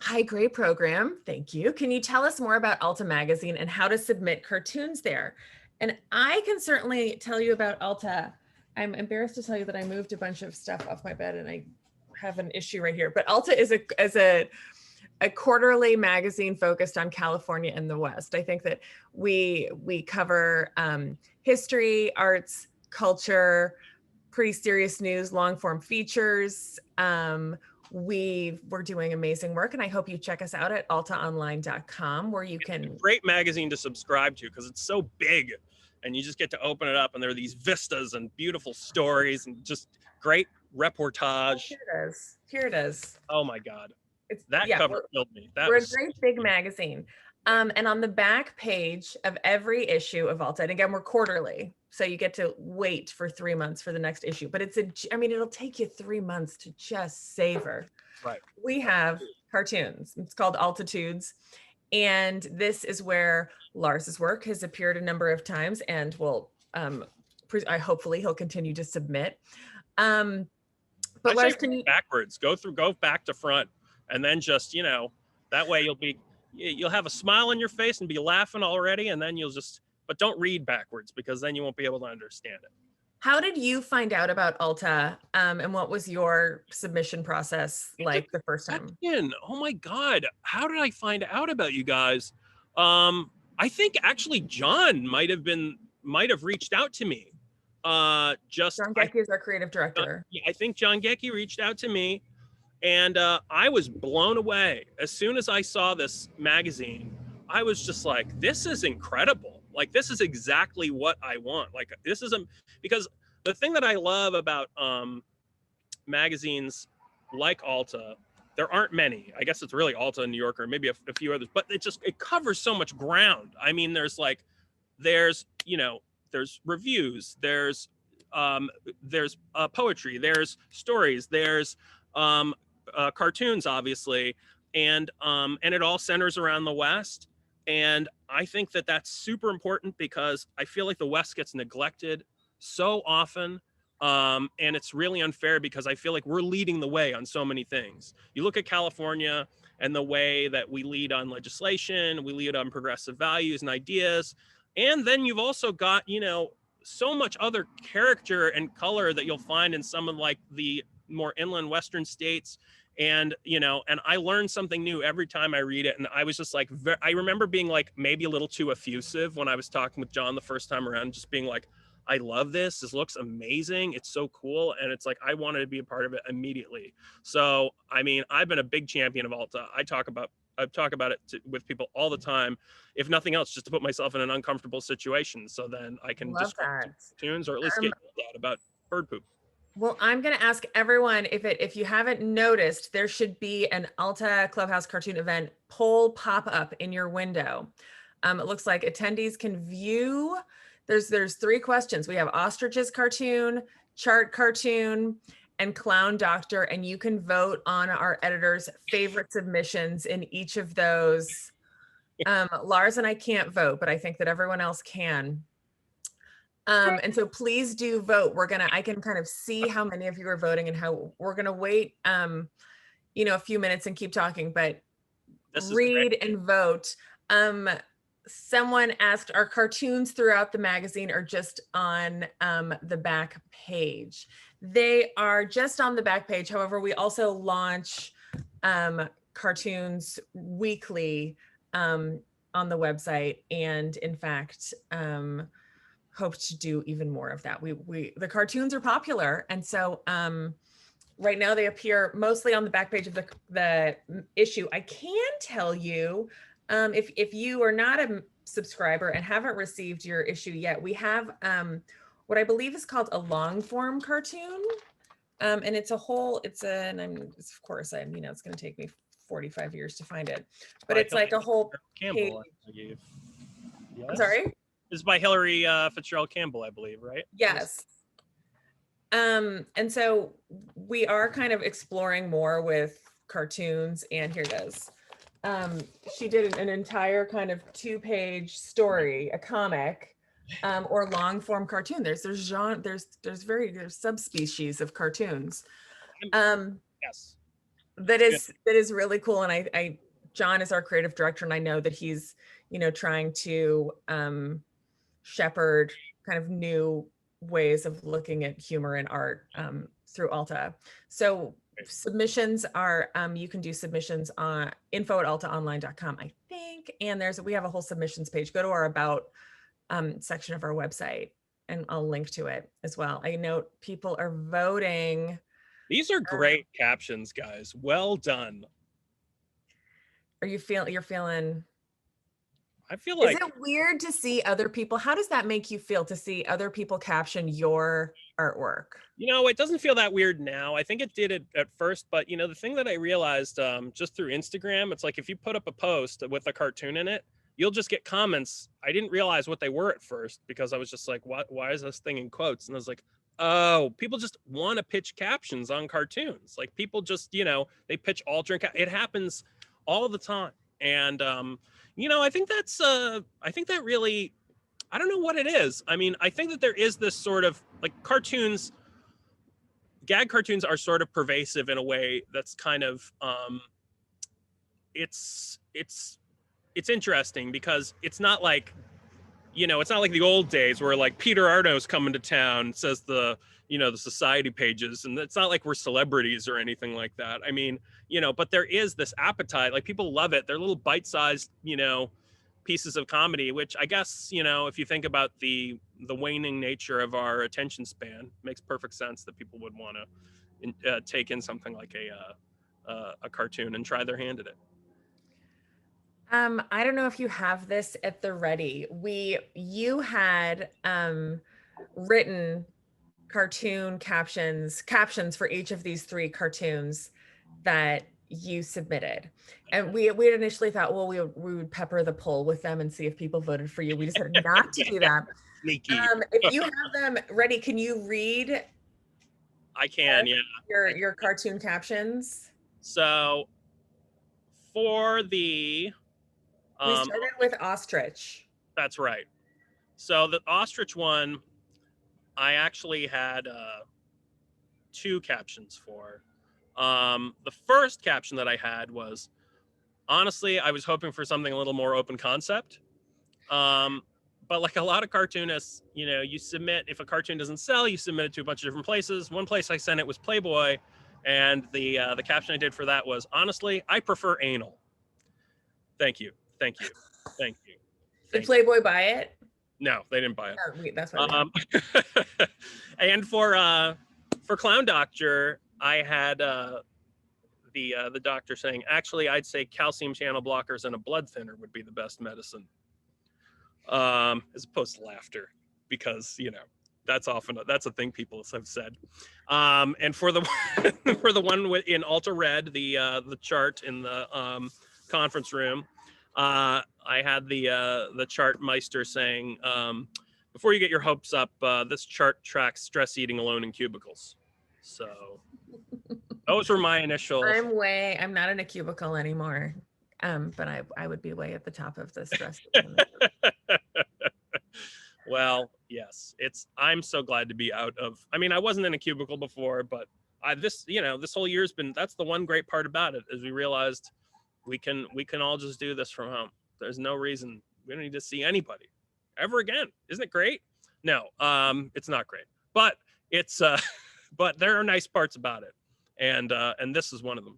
Hi, great program. Thank you. Can you tell us more about Ulta magazine and how to submit cartoons there? And I can certainly tell you about Ulta. I'm embarrassed to tell you that I moved a bunch of stuff off my bed and I have an issue right here. But Ulta is a quarterly magazine focused on California and the West. I think that we cover history, arts, culture, pretty serious news, long form features. We're doing amazing work, and I hope you check us out at altaonline.com, where you can. Great magazine to subscribe to because it's so big, and you just get to open it up, and there are these vistas and beautiful stories and just great reportage. Here it is. Here it is. Oh my God. Cover killed me. We're a great big magazine. And on the back page of every issue of Ulta, and again, we're quarterly, so you get to wait for 3 months for the next issue, but it'll take you 3 months to just savor. Right. We have cartoons. It's called Altitudes. And this is where Lars's work has appeared a number of times and will, hopefully he'll continue to submit. But Lars, can you backwards, go back to front, and then just, that way you'll have a smile on your face and be laughing already. And then but don't read backwards, because then you won't be able to understand it. How did you find out about Ulta? And what was your submission process like the first time? Oh my God. How did I find out about you guys? I think actually John might have reached out to me. John Gecki is our creative director. I think John Gecki reached out to me, and I was blown away. As soon as I saw this magazine, I was just like, this is incredible. Like, this is exactly what I want. Like, because the thing that I love about magazines like Ulta, there aren't many. I guess it's really Ulta in New York, or maybe a few others, but it covers so much ground. I mean, there's reviews, there's poetry, there's stories, there's cartoons, obviously, and it all centers around the West. And I think that that's super important, because I feel like the West gets neglected so often. And it's really unfair, because I feel like we're leading the way on so many things. You look at California and the way that we lead on legislation, we lead on progressive values and ideas. And then you've also got, so much other character and color that you'll find in some of like the more inland Western states. And, and I learned something new every time I read it. And I was just like, I remember being like maybe a little too effusive when I was talking with John the first time around, just being like, I love this. This looks amazing. It's so cool. And it's like, I wanted to be a part of it immediately. So, I mean, I've been a big champion of Ulta. I talk about it with people all the time, if nothing else, just to put myself in an uncomfortable situation. So then I can describe cartoons, or at least get out about bird poop. Well, I'm going to ask everyone, if you haven't noticed, there should be an Ulta Clubhouse cartoon event poll pop up in your window. It looks like attendees can view. There's 3 questions. We have ostriches cartoon, chart cartoon, and clown doctor, and you can vote on our editor's favorite submissions in each of those. Lars and I can't vote, but I think that everyone else can. And so please do vote. I can kind of see how many of you are voting, and how we're gonna wait, a few minutes and keep talking, but read and vote. Someone asked, are cartoons throughout the magazine or just on the back page? They are just on the back page. However, we also launch cartoons weekly on the website, and in fact, hope to do even more of that. The cartoons are popular, and so right now they appear mostly on the back page of the issue. I can tell you, if you are not a subscriber and haven't received your issue yet, we have what I believe is called a long form cartoon, and it's of course, it's going to take me 45 years to find it, but it's like a whole page. Yes. I'm sorry? This is by Hillary Fitzgerald Campbell, I believe, right? Yes. And so we are kind of exploring more with cartoons, and here it is. She did an entire kind of 2-page story, a comic, or long form cartoon. There's subspecies of cartoons. Yes. That is really cool. And I John is our creative director, and I know that he's, trying to shepherd kind of new ways of looking at humor and art through Ulta. So submissions are, you can do submissions on info@altaonline.com, I think. And we have a whole submissions page. Go to our about section of our website, and I'll link to it as well. I note people are voting. These are great captions, guys. Well done. You're feeling, I feel like, is it weird to see other people? How does that make you feel to see other people caption your artwork? it doesn't feel that weird now. I think it did it at first, but the thing that I realized just through Instagram, it's like if you put up a post with a cartoon in it, you'll just get comments. I didn't realize what they were at first, because I was just like, what? Why is this thing in quotes? And I was like, oh, people just want to pitch captions on cartoons. Like people just, they pitch alternate. It happens all the time. And, I think that really, I don't know what it is. I mean, I think that there is this sort of like gag cartoons are sort of pervasive in a way that's kind of, it's interesting, because it's not like, it's not like the old days where like Peter Arno's coming to town, says the society pages, and it's not like we're celebrities or anything like that. I mean, but there is this appetite, like people love it. They're little bite-sized, pieces of comedy, which I guess, if you think about the waning nature of our attention span, makes perfect sense that people would want to take in something like a cartoon and try their hand at it. I don't know if you have this at the ready. You had written cartoon captions for each of these 3 cartoons that you submitted. And we had initially thought, well, we would pepper the poll with them and see if people voted for you. We decided not to do that. Sneaky. If you have them ready, can you read? I can, yeah. Your cartoon captions. So for the we started with ostrich. That's right. So the ostrich one, I actually had 2 captions for. The first caption that I had was, honestly, I was hoping for something a little more open concept. But like a lot of cartoonists, you submit, if a cartoon doesn't sell, you submit it to a bunch of different places. One place I sent it was Playboy, and the caption I did for that was, honestly, I prefer anal. Thank you. Did Playboy buy it? No, they didn't buy it. Oh, that's why. And for Clown Doctor, I had the doctor saying, actually, I'd say calcium channel blockers and a blood thinner would be the best medicine, as opposed to laughter, because that's a thing people have said. And for the for the one in Ulta Red, the chart in the conference room, I had the chart meister saying, before you get your hopes up, this chart tracks stress eating alone in cubicles. So those were my initial. I'm not in a cubicle anymore, but I would be way at the top of the stress. Well, yes, I'm so glad to be out of. I mean, I wasn't in a cubicle before, but this whole year's been. That's the one great part about it, is we realized we can all just do this from home. There's no reason we don't need to see anybody ever again. Isn't it great? No, it's not great, but it's but there are nice parts about it, and this is one of them.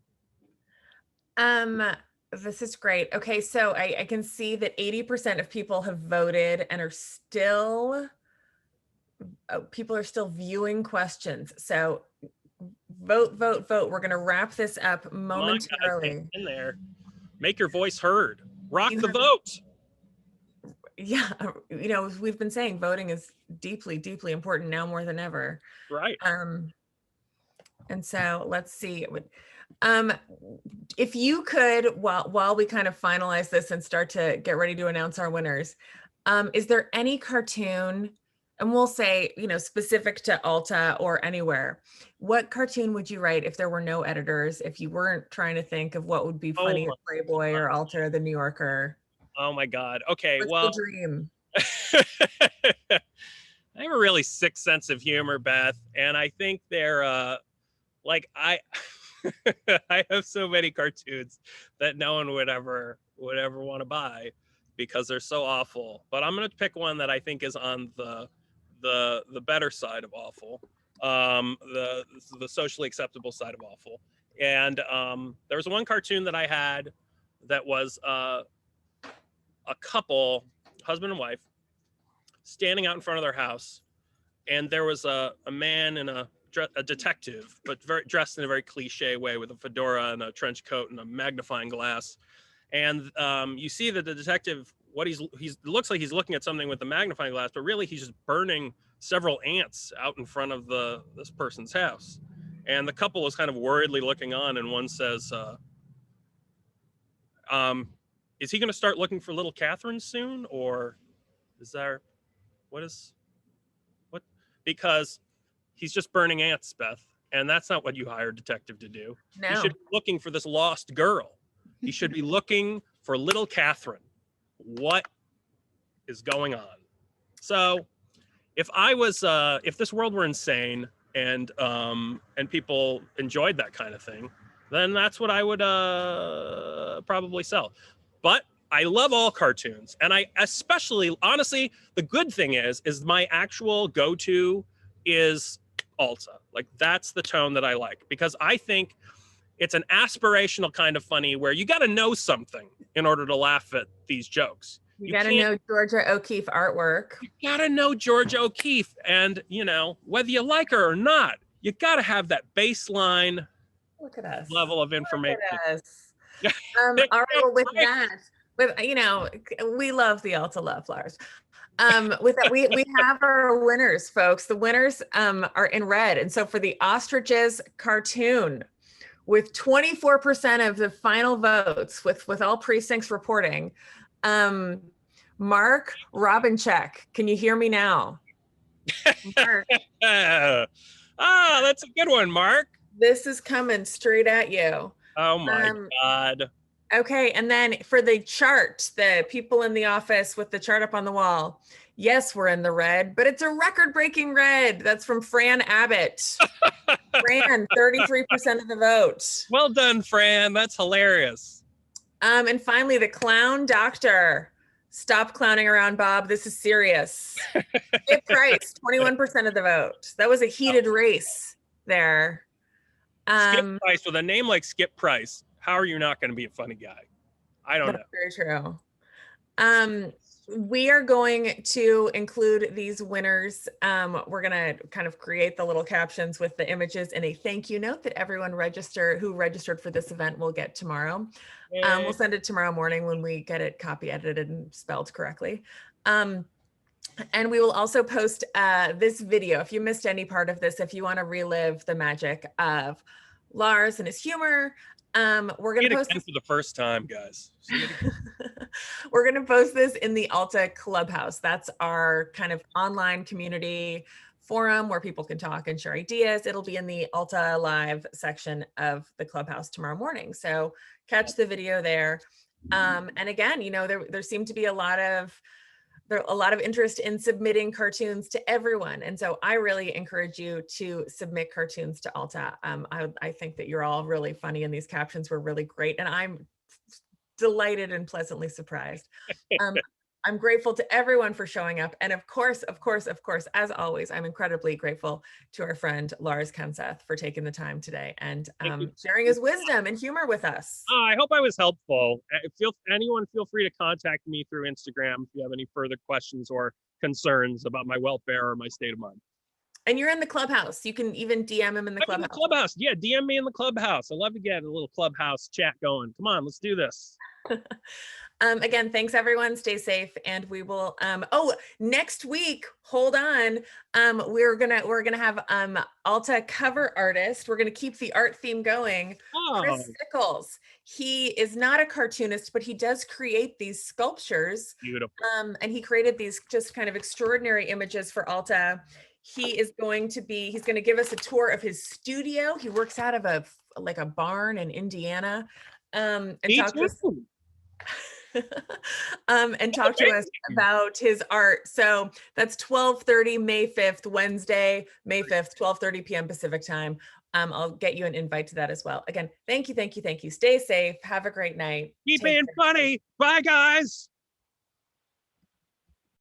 This is great. Okay, so I can see that 80% of people have voted and are still people are still viewing questions. So vote. We're going to wrap this up momentarily. Come on, guys, get in there. Make your voice heard. Rock the vote. Yeah, we've been saying voting is deeply, deeply important now more than ever. Right. And so let's see. If you could, while we kind of finalize this and start to get ready to announce our winners, Is there any cartoon, and we'll say, specific to Ulta or anywhere, what cartoon would you write if there were no editors, if you weren't trying to think of what would be Oh funny my at Playboy or Ulta or The New Yorker? Oh my God. Okay, What's well, the dream? I have a really sick sense of humor, Beth, and I think they're like I I have so many cartoons that no one would ever want to buy because they're so awful. But I'm gonna pick one that I think is on the better side of awful, the socially acceptable side of awful. And there was one cartoon that I had that was a couple, husband and wife, standing out in front of their house, and there was a man and a detective, but dressed in a very cliche way with a fedora and a trench coat and a magnifying glass. And you see that the detective, what he's looks like he's looking at something with the magnifying glass, but really he's just burning several ants out in front of this person's house. And the couple is kind of worriedly looking on, and one says, is he going to start looking for little Catherine soon, or is there what because he's just burning ants, Beth, and that's not what you hire a detective to do. No. He should be looking for this lost girl. He should be looking for little Catherine. What is going on? So if this world were insane and people enjoyed that kind of thing, then that's what I would probably sell. But I love all cartoons, and I especially, honestly, the good thing is my actual go-to is Ulta. Like, that's the tone that I like, because I think it's an aspirational kind of funny where you got to know something in order to laugh at these jokes. You got to know Georgia O'Keeffe artwork. You got to know Georgia O'Keeffe, and whether you like her or not, you got to have that baseline Look at us. level of information. Look at us. All right, well, with that, we love the Ulta love, Lars. With that, we have our winners, folks. The winners are in red. And so for the Ostriches cartoon, with 24% of the final votes, with all precincts reporting, Mark Robincheck, can you hear me now? Mark. That's a good one, Mark. This is coming straight at you. Oh my God. Okay, and then for the chart, the people in the office with the chart up on the wall, yes, we're in the red, but it's a record-breaking red. That's from Fran Abbott. Fran, 33% of the vote. Well done, Fran. That's hilarious. And finally, the clown doctor. Stop clowning around, Bob. This is serious. Skip Price, 21% of the vote. That was a heated race there. Skip Price, with a name like Skip Price, how are you not going to be a funny guy? I don't know. Very true. We are going to include these winners. We're going to kind of create the little captions with the images in a thank you note that everyone who registered for this event will get tomorrow. We'll send it tomorrow morning when we get it copy edited and spelled correctly. And we will also post this video. If you missed any part of this, if you want to relive the magic of Lars and his humor, we're going to post this for the first time, guys. We're going to post this in the Ulta Clubhouse. That's our kind of online community forum where people can talk and share ideas. It'll be in the Ulta Live section of the Clubhouse tomorrow morning. So catch the video there. And again, there seemed to be a lot of interest in submitting cartoons to everyone. And so I really encourage you to submit cartoons to Ulta. I think that you're all really funny and these captions were really great. And I'm delighted and pleasantly surprised. I'm grateful to everyone for showing up. And of course, as always, I'm incredibly grateful to our friend Lars Kenseth for taking the time today and sharing his wisdom and humor with us. I hope I was helpful. Feel free to contact me through Instagram if you have any further questions or concerns about my welfare or my state of mind. And you're in the Clubhouse. You can even DM him in the Clubhouse. Yeah, DM me in the Clubhouse. I love to get a little Clubhouse chat going. Come on, let's do this. Again, thanks everyone. Stay safe, and we will. Oh, next week, hold on. We're gonna have Alta cover artist. We're gonna keep the art theme going. Chris Oh, Sickles. He is not a cartoonist, but he does create these sculptures. beautiful. And he created these just kind of extraordinary images for Alta. He's going to give us a tour of his studio. He works out of a barn in Indiana. And Me talk to us too. and talk to us about his art. So that's 12:30 May 5th, Wednesday, May 5th, 12:30 p.m. Pacific time. I'll get you an invite to that as well. Again, thank you. Stay safe. Have a great night. Keep Take being care. funny. Bye, guys.